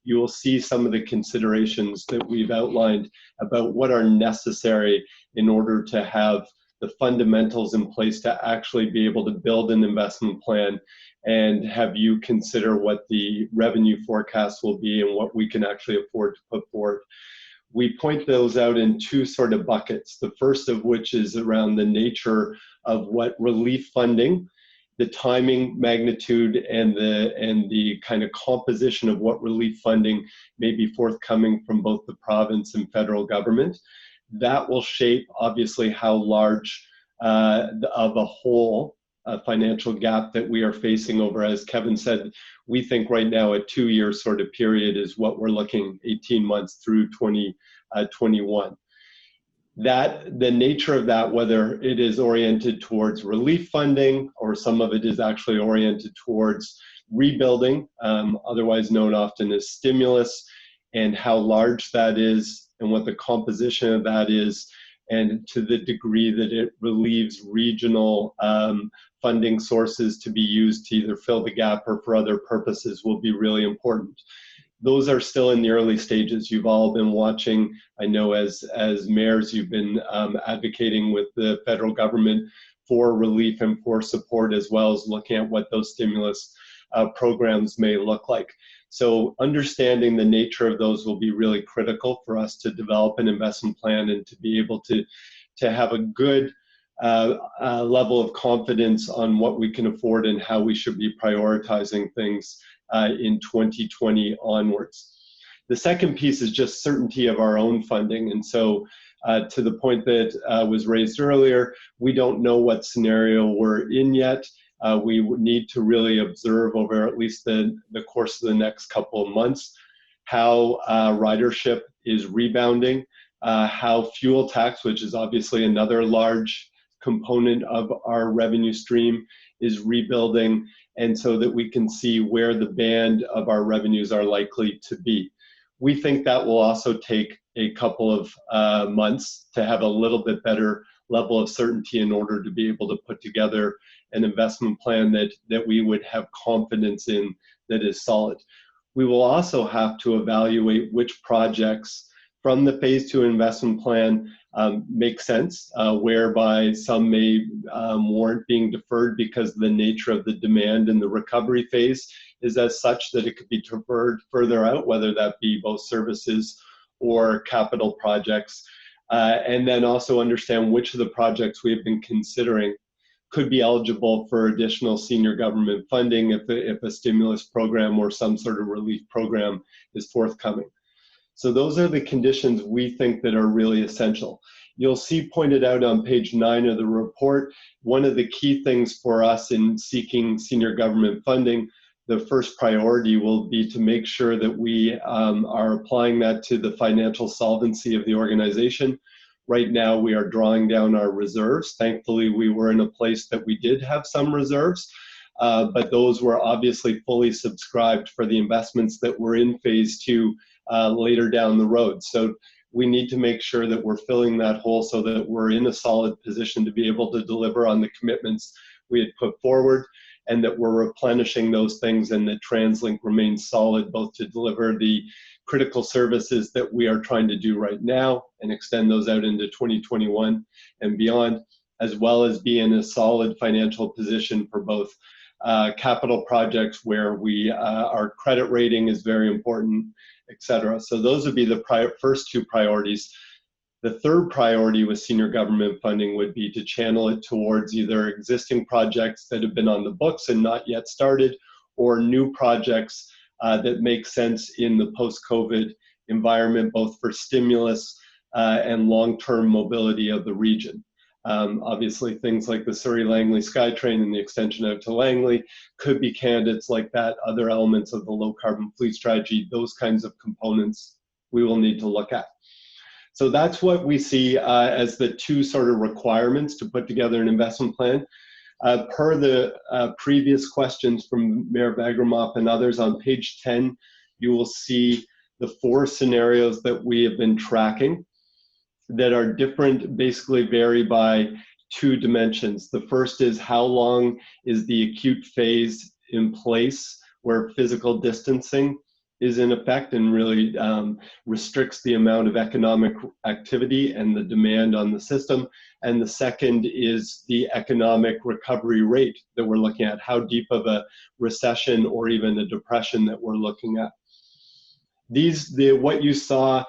you will see some of the considerations that we've outlined about what are necessary in order to have the fundamentals in place to actually be able to build an investment plan and have you consider what the revenue forecast will be and what we can actually afford to put forward. We point those out in 2 sort of buckets. The first of which is around the nature of what relief funding, the timing, magnitude, and the kind of composition of what relief funding may be forthcoming from both the province and federal government. That will shape, obviously, how large of a hole, a financial gap that we are facing over. As Kevin said, we think right now a 2-year sort of period is what we're looking, 18 months through 2021. That the nature of that, whether it is oriented towards relief funding or some of it is actually oriented towards rebuilding, otherwise known often as stimulus, and how large that is and what the composition of that is, and to the degree that it relieves regional funding sources to be used to either fill the gap or for other purposes will be really important. those are still in the early stages. You've all been watching, I know as mayors, you've been advocating with the federal government for relief and for support, as well as looking at what those stimulus programs may look like. So understanding the nature of those will be really critical for us to develop an investment plan and to be able to have a good level of confidence on what we can afford and how we should be prioritizing things in 2020 onwards. The second piece is just certainty of our own funding. And so to the point that was raised earlier, we don't know what scenario we're in yet. We would need to really observe over at least the course of the next couple of months how ridership is rebounding, how fuel tax, which is obviously another large component of our revenue stream, is rebuilding, and so that we can see where the band of our revenues are likely to be. We think that will also take a couple of months to have a little bit better level of certainty in order to be able to put together an investment plan that we would have confidence in, that is solid. We will also have to evaluate which projects from the phase 2 investment plan make sense, whereby some may warrant being deferred because the nature of the demand in the recovery phase is as such that it could be deferred further out, whether that be both services or capital projects. And then also understand which of the projects we have been considering could be eligible for additional senior government funding if a stimulus program or some sort of relief program is forthcoming. So those are the conditions we think that are really essential. You'll see pointed out on page 9 of the report, one of the key things for us in seeking senior government funding, the first priority will be to make sure that we are applying that to the financial solvency of the organization. Right now, we are drawing down our reserves. Thankfully, we were in a place that we did have some reserves, but those were obviously fully subscribed for the investments that were in phase 2 later down the road. So we need to make sure that we're filling that hole so that we're in a solid position to be able to deliver on the commitments we had put forward, and that we're replenishing those things, and that TransLink remains solid both to deliver the critical services that we are trying to do right now and extend those out into 2021 and beyond, as well as be in a solid financial position for both capital projects where our credit rating is very important, etc. So those would be the first 2 priorities. The third priority with senior government funding would be to channel it towards either existing projects that have been on the books and not yet started, or new projects that make sense in the post-COVID environment, both for stimulus and long-term mobility of the region. Obviously, things like the Surrey-Langley SkyTrain and the extension out to Langley could be candidates like that. Other elements of the low-carbon fleet strategy, those kinds of components we will need to look at. So that's what we see as the 2 sort of requirements to put together an investment plan. Per the previous questions from Mayor Bagramoff and others, on page 10, you will see the 4 scenarios that we have been tracking that are different, basically vary by 2 dimensions. The first is how long is the acute phase in place where physical distancing is in effect and really restricts the amount of economic activity and the demand on the system. And the second is the economic recovery rate that we're looking at, how deep of a recession or even a depression that we're looking at. What you saw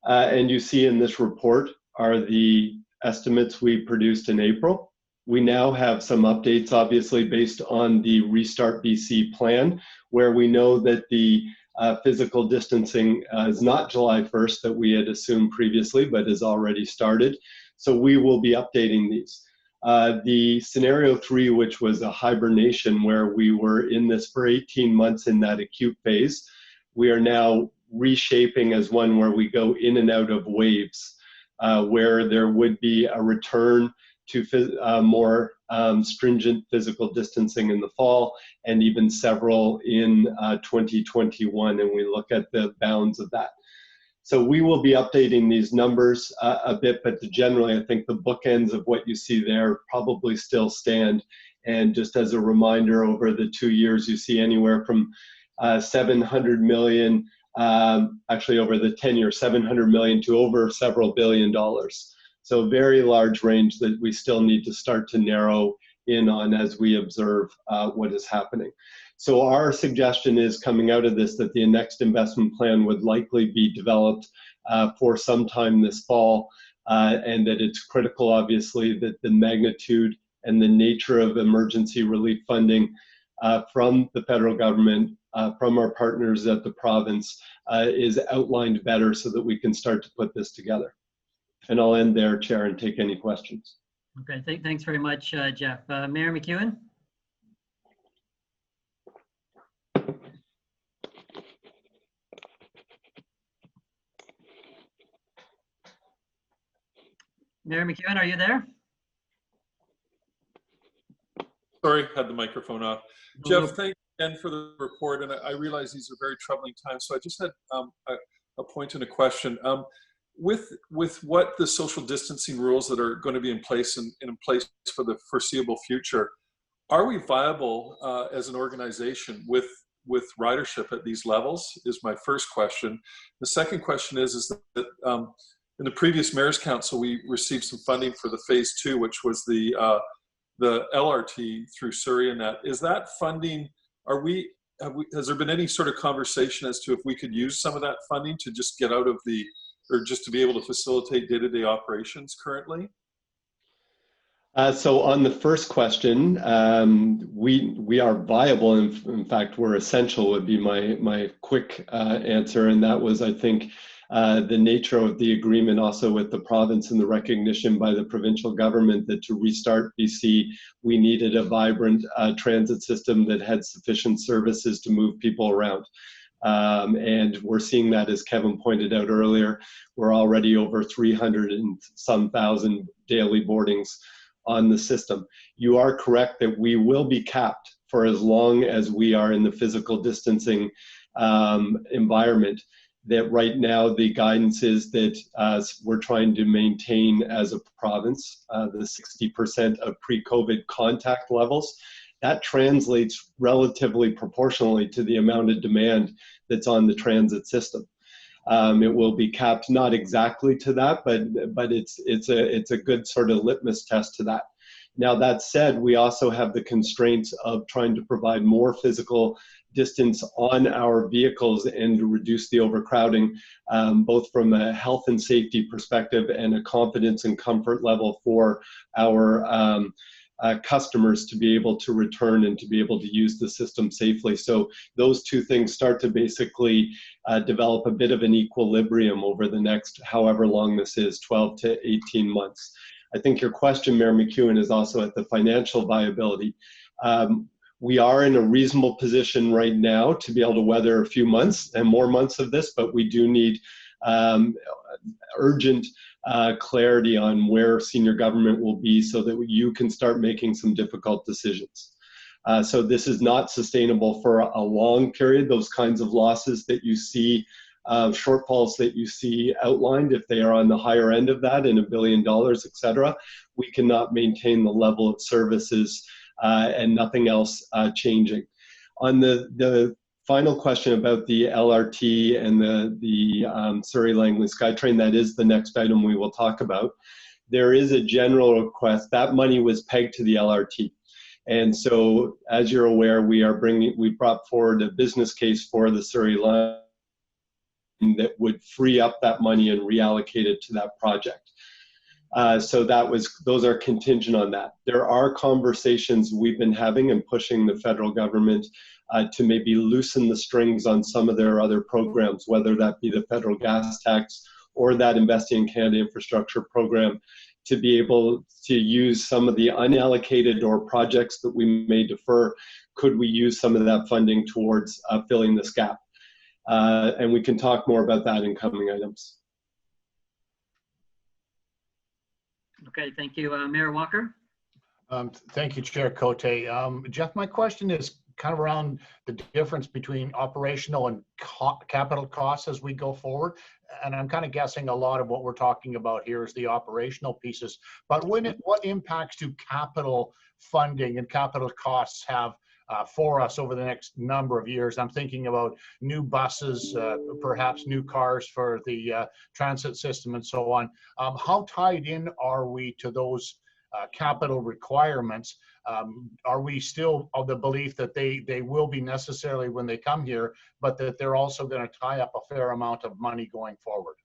and you see in this report are the estimates we produced in April. We now have some updates, obviously, based on the Restart BC plan, where we know that the physical distancing is not July 1st that we had assumed previously, but has already started. So we will be updating these. The scenario 3, which was a hibernation where we were in this for 18 months in that acute phase, we are now reshaping as one where we go in and out of waves, where there would be a return to more stringent physical distancing in the fall, and even several in 2021, and we look at the bounds of that. So we will be updating these numbers a bit, but generally I think the bookends of what you see there probably still stand. And just as a reminder, over the 2 years, you see anywhere from 700 million actually over the 10 years, 700 million to over several $billion. So very large range that we still need to start to narrow in on as we observe what is happening. So our suggestion is coming out of this that the next investment plan would likely be developed for some time this fall, and that it's critical, obviously, that the magnitude and the nature of emergency relief funding from the federal government, from our partners at the province, is outlined better so that we can start to put this together. And I'll end there, Chair, and take any questions. Okay, thanks very much, Jeff. Mayor McEwen? Mayor McEwen, are you there? Sorry, had the microphone off. No, Jeff, thank you again for the report, and I realize these are very troubling times, so I just had a point and a question. With what the social distancing rules that are going to be in place and in place for the foreseeable future, are we viable as an organization with ridership at these levels is my first question. The second question is that in the previous Mayor's Council, we received some funding for the phase 2, which was the LRT through SurreyNet. Is that funding, has there been any sort of conversation as to if we could use some of that funding to just get out of or just to be able to facilitate day-to-day operations currently? So on the first question, we are viable. In fact, we're essential would be my quick answer. And that was, I think, the nature of the agreement also with the province and the recognition by the provincial government that to restart BC, we needed a vibrant transit system that had sufficient services to move people around. And we're seeing that, as Kevin pointed out earlier, we're already over 300 and some thousand daily boardings on the system. You are correct that we will be capped for as long as we are in the physical distancing environment. That right now the guidance is that we're trying to maintain as a province the 60% of pre-COVID contact levels. That translates relatively proportionally to the amount of demand that's on the transit system. It will be capped not exactly to that, but it's a good sort of litmus test to that. Now, that said, we also have the constraints of trying to provide more physical distance on our vehicles and to reduce the overcrowding, both from a health and safety perspective and a confidence and comfort level for our customers to be able to return and to be able to use the system safely. So those two things start to basically develop a bit of an equilibrium over the next however long this is, 12 to 18 months. I think your question, Mayor McEwen, is also at the financial viability. We are in a reasonable position right now to be able to weather a few months and more months of this, but we do need urgent clarity on where senior government will be so that you can start making some difficult decisions. So this is not sustainable for a long period. Those kinds of losses that you see, shortfalls that you see outlined, if they are on the higher end of that in $1 billion, et cetera, we cannot maintain the level of services and nothing else changing. On the final question about the LRT and the Surrey-Langley SkyTrain, that is the next item we will talk about. There is a general request. That money was pegged to the LRT. And so, as you're aware, we brought forward a business case for the Surrey line that would free up that money and reallocate it to that project. So those are contingent on that. There are conversations we've been having and pushing the federal government to maybe loosen the strings on some of their other programs, whether that be the federal gas tax or that Investing in Canada Infrastructure program, to be able to use some of the unallocated or projects that we may defer. Could we use some of that funding towards filling this gap? And we can talk more about that in coming items. Okay, thank you. Mayor Walker? Thank you, Chair Cote. Jeff, my question is kind of around the difference between operational and capital costs as we go forward. And I'm kind of guessing a lot of what we're talking about here is the operational pieces. But what impacts do capital funding and capital costs have for us over the next number of years. I'm thinking about new buses, perhaps new cars for the transit system and so on. How tied in are we to those capital requirements? Are we still of the belief that they will be necessarily when they come here, but that they're also going to tie up a fair amount of money going forward?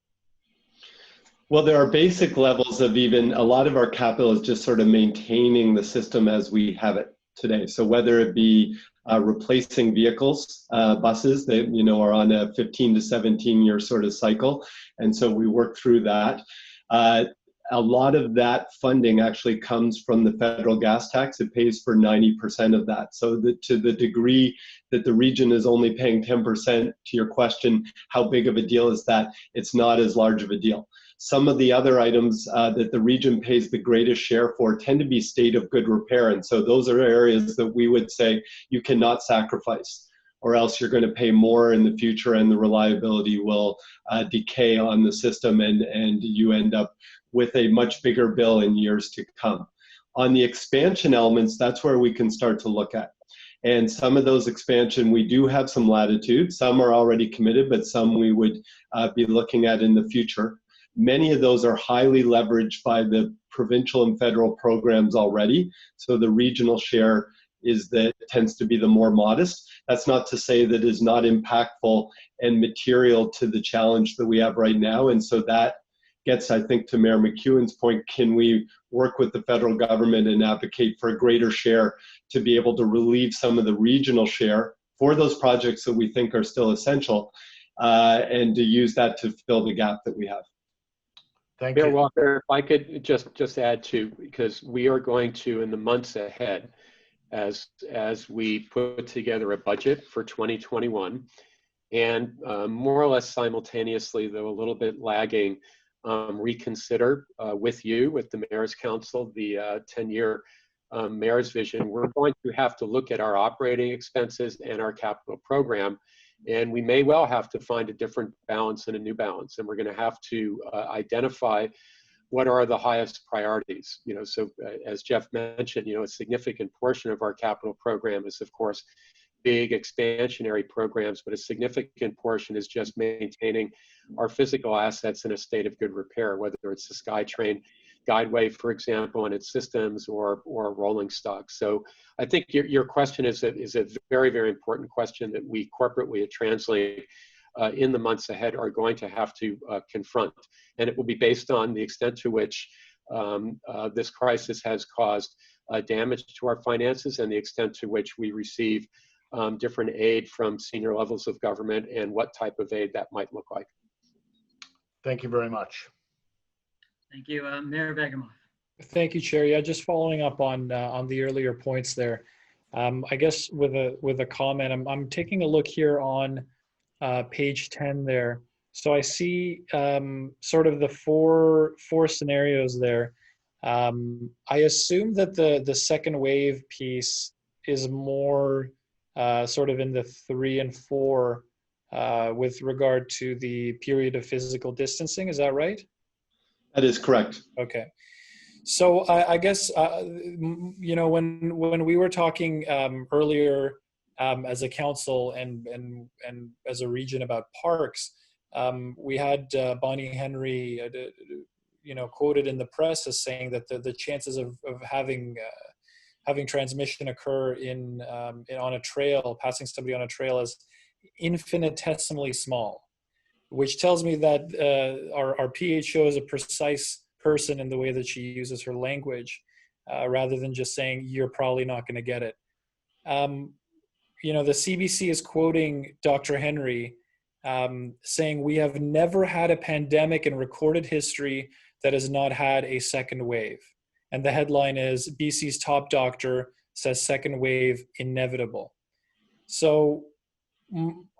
Well, there are basic levels of even a lot of our capital is just sort of maintaining the system as we have it today. So whether it be replacing vehicles, buses that are on a 15 to 17-year sort of cycle, and so we work through that. A lot of that funding actually comes from the federal gas tax. It pays for 90% of that. So to the degree that the region is only paying 10%, to your question, how big of a deal is that? It's not as large of a deal. Some of the other items that the region pays the greatest share for tend to be state of good repair. And so those are areas that we would say you cannot sacrifice, or else you're going to pay more in the future and the reliability will decay on the system, and you end up with a much bigger bill in years to come. On the expansion elements, that's where we can start to look at. And some of those expansion, we do have some latitude. Some are already committed, but some we would be looking at in the future. Many of those are highly leveraged by the provincial and federal programs already. So the regional share tends to be the more modest. That's not to say that is not impactful and material to the challenge that we have right now. And so that gets, I think, to Mayor McEwen's point, can we work with the federal government and advocate for a greater share to be able to relieve some of the regional share for those projects that we think are still essential, and to use that to fill the gap that we have. Thank Mayor you. Walker, if I could just add to, because we are going to, in the months ahead, as we put together a budget for 2021, and more or less simultaneously, though a little bit lagging, reconsider with the Mayor's Council, the 10-year Mayor's Vision. We're going to have to look at our operating expenses and our capital program, and we may well have to find a different balance and a new balance, and we're going to have to identify what are the highest priorities. So as Jeff mentioned, a significant portion of our capital program is, of course, big expansionary programs, but a significant portion is just maintaining our physical assets in a state of good repair, whether it's the SkyTrain Guideway, for example, and its systems, or rolling stock. So I think your question is a very, very important question that we corporately at TransLink in the months ahead are going to have to confront. And it will be based on the extent to which this crisis has caused damage to our finances and the extent to which we receive different aid from senior levels of government and what type of aid that might look like. Thank you very much. Thank you. Mayor Begemoff. Thank you, Chair. Yeah, just following up on the earlier points there. I guess with a comment, I'm taking a look here on page 10 there. So I see sort of the four scenarios there. I assume that the second wave piece is more sort of in the 3 and 4 with regard to the period of physical distancing. Is that right? That is correct. Okay. So I guess, when we were talking earlier as a council and as a region about parks, we had Bonnie Henry, quoted in the press as saying that the chances of having transmission occur on a trail, passing somebody on a trail, is infinitesimally small, which tells me that our PHO is a precise person in the way that she uses her language, rather than just saying, you're probably not going to get it. The CBC is quoting Dr. Henry, saying, we have never had a pandemic in recorded history that has not had a second wave. And the headline is, BC's top doctor says second wave inevitable. So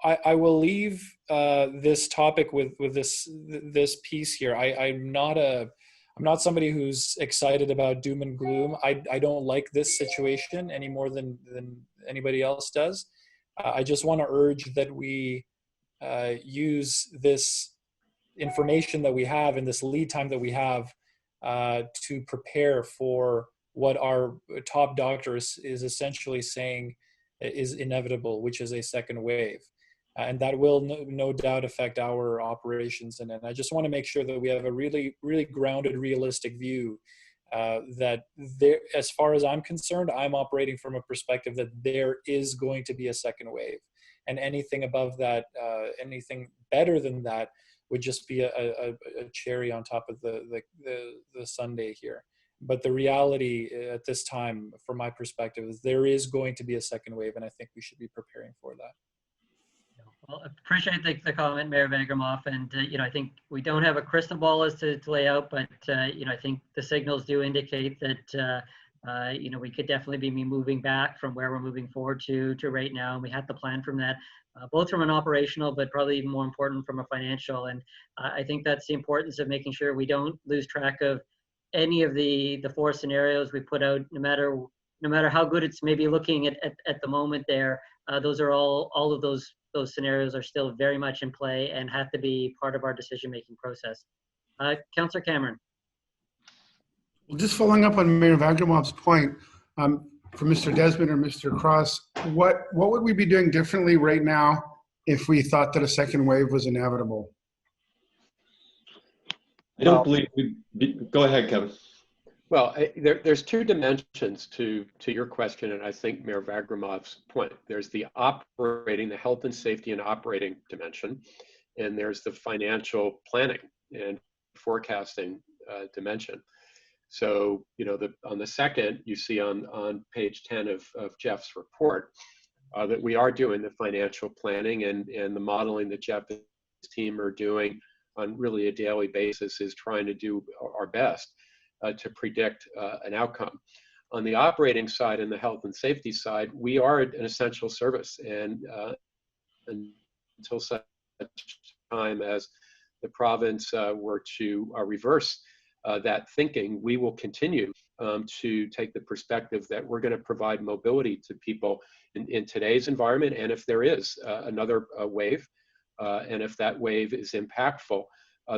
I will leave this topic with this piece here. I'm not somebody who's excited about doom and gloom. I don't like this situation any more than anybody else does. I just want to urge that we use this information that we have and this lead time that we have to prepare for what our top doctor is essentially saying is inevitable, which is a second wave. And that will no doubt affect our operations. And I just want to make sure that we have a really, really grounded, realistic view that there, as far as I'm concerned, I'm operating from a perspective that there is going to be a second wave. And anything above that, anything better than that would just be a cherry on top of the sundae here. But the reality at this time, from my perspective, is there is going to be a second wave, and I think we should be preparing for that. Well, I appreciate the comment, Mayor Vangermoff, and I think we don't have a crystal ball as to lay out, but I think the signals do indicate that we could definitely be moving back from where we're moving forward to right now, and we have to plan from that, both from an operational, but probably even more important from a financial. And I think that's the importance of making sure we don't lose track of any of the four scenarios we put out, no matter how good it's maybe looking at the moment there. Those are all of those scenarios are still very much in play and have to be part of our decision-making process. Councillor Cameron. Well, just following up on Mayor Vangermoff's point, for Mr. Desmond or Mr. Cross, what would we be doing differently right now if we thought that a second wave was inevitable? I don't believe go ahead, Kevin. Well, there's two dimensions to your question, and I think Mayor Vangermoff's point. There's the operating, the health and safety and operating dimension, and there's the financial planning and forecasting dimension. So, on the second, you see on page 10 of Jeff's report that we are doing the financial planning and the modeling that Jeff and his team are doing on really a daily basis is trying to do our best to predict an outcome. On the operating side and the health and safety side, we are an essential service, and until such time as the province were to reverse that thinking, we will continue to take the perspective that we're going to provide mobility to people in today's environment, and if there is another wave, and if that wave is impactful,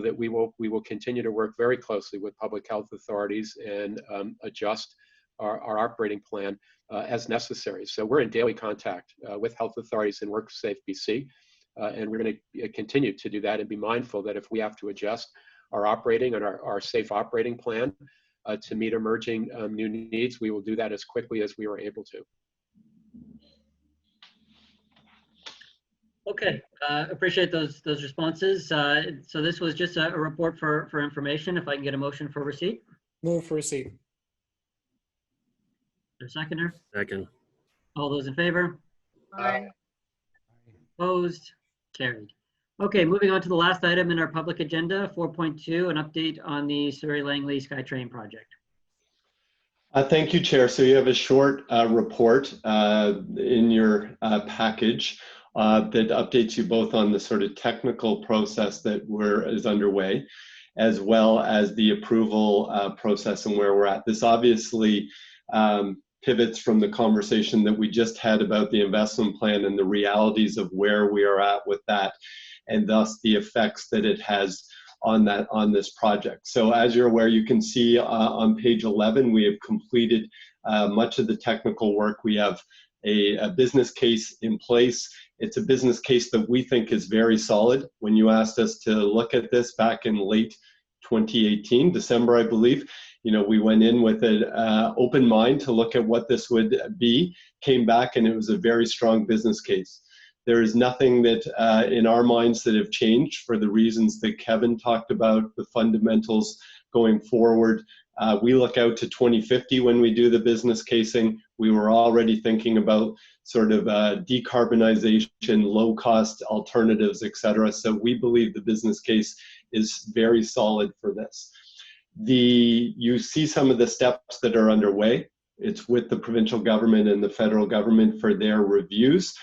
that we will continue to work very closely with public health authorities and adjust our operating plan as necessary. So we're in daily contact with health authorities in WorkSafe BC, and we're going to continue to do that and be mindful that if we have to adjust our operating and our safe operating plan to meet emerging new needs, we will do that as quickly as we were able to. Okay, appreciate those responses. So this was just a report for information. If I can get a motion for receipt. Move for receipt. There's a seconder? Second. All those in favor? Aye. Opposed? Carried. Okay, moving on to the last item in our public agenda, 4.2, an update on the Surrey-Langley SkyTrain project. Thank you, Chair. So you have a short report in your package that updates you both on the sort of technical process that is underway, as well as the approval process and where we're at. This obviously pivots from the conversation that we just had about the investment plan and the realities of where we are at with that, and thus the effects that it has on this project. So as you're aware, you can see on page 11, we have completed much of the technical work. We have a business case in place. It's a business case that we think is very solid. When you asked us to look at this back in late 2018, December, I believe, we went in with an open mind to look at what this would be, came back, and it was a very strong business case. There is nothing that in our minds that have changed for the reasons that Kevin talked about, the fundamentals going forward. We look out to 2050 when we do the business casing. We were already thinking about sort of decarbonization, low cost alternatives, et cetera. So we believe the business case is very solid for this. You see some of the steps that are underway. It's with the provincial government and the federal government for their reviews.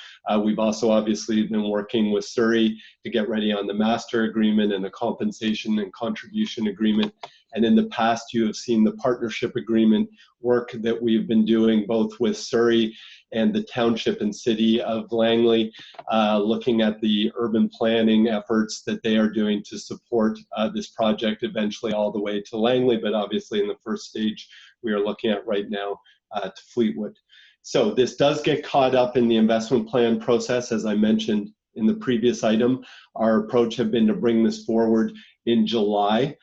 We've also obviously been working with Surrey to get ready on the master agreement and the compensation and contribution agreement. And in the past, you have seen the partnership agreement work that we've been doing both with Surrey and the township and city of Langley, looking at the urban planning efforts that they are doing to support this project eventually all the way to Langley. But obviously in the first stage, we are looking at right now to Fleetwood. So this does get caught up in the investment plan process, as I mentioned in the previous item. Our approach had been to bring this forward in July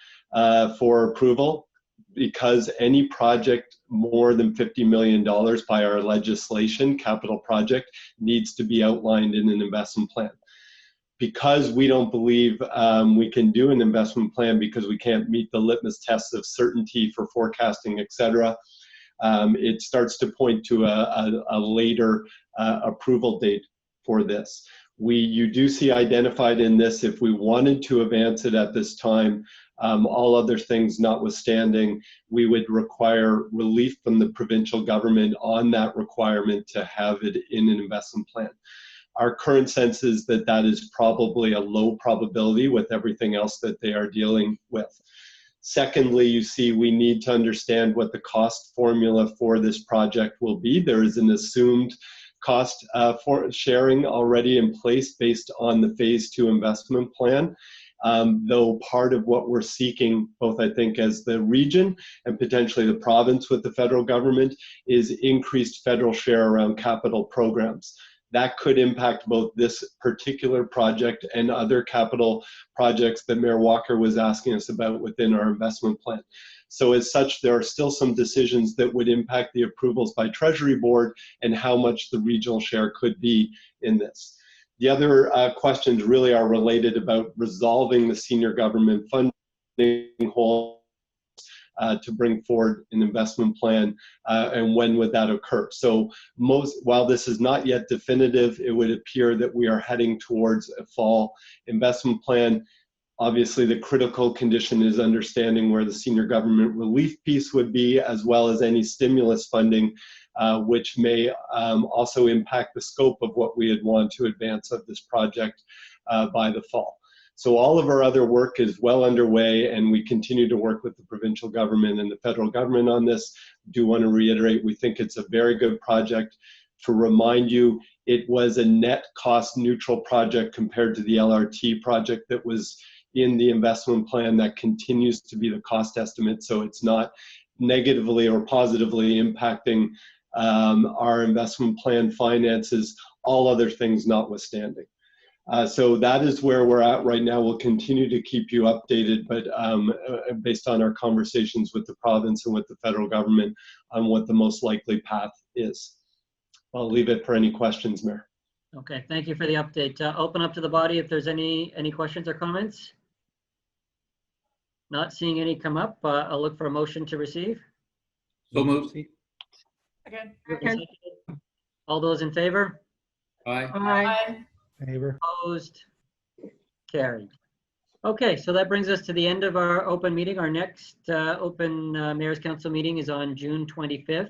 for approval, because any project more than $50 million by our legislation, capital project, needs to be outlined in an investment plan. Because we don't believe we can do an investment plan because we can't meet the litmus tests of certainty for forecasting, et cetera, it starts to point to a later approval date for this. You do see identified in this, if we wanted to advance it at this time, all other things notwithstanding, we would require relief from the provincial government on that requirement to have it in an investment plan. Our current sense is that that is probably a low probability with everything else that they are dealing with. Secondly, you see we need to understand what the cost formula for this project will be. There is an assumed cost for sharing already in place based on the phase 2 investment plan. Though part of what we're seeking, both I think as the region and potentially the province with the federal government, is increased federal share around capital programs. That could impact both this particular project and other capital projects that Mayor Walker was asking us about within our investment plan. So as such, there are still some decisions that would impact the approvals by Treasury Board and how much the regional share could be in this. The other questions really are related about resolving the senior government funding hole to bring forward an investment plan, and when would that occur? So while this is not yet definitive, it would appear that we are heading towards a fall investment plan. Obviously, the critical condition is understanding where the senior government relief piece would be, as well as any stimulus funding, which may also impact the scope of what we would want to advance of this project by the fall. So all of our other work is well underway, and we continue to work with the provincial government and the federal government on this. Do want to reiterate, we think it's a very good project. To remind you, it was a net cost neutral project compared to the LRT project that was in the investment plan. That continues to be the cost estimate, so it's not negatively or positively impacting our investment plan finances, all other things notwithstanding. So that is where we're at right now. We'll continue to keep you updated, but based on our conversations with the province and with the federal government on what the most likely path is. I'll leave it for any questions, Mayor. Okay, thank you for the update. Open up to the body if there's any questions or comments. Not seeing any come up. I'll look for a motion to receive. So moved. Again. All those in favor? Aye. Aye. Favor. Opposed? Carried. Okay, so that brings us to the end of our open meeting. Our next open Mayor's Council meeting is on June 25th.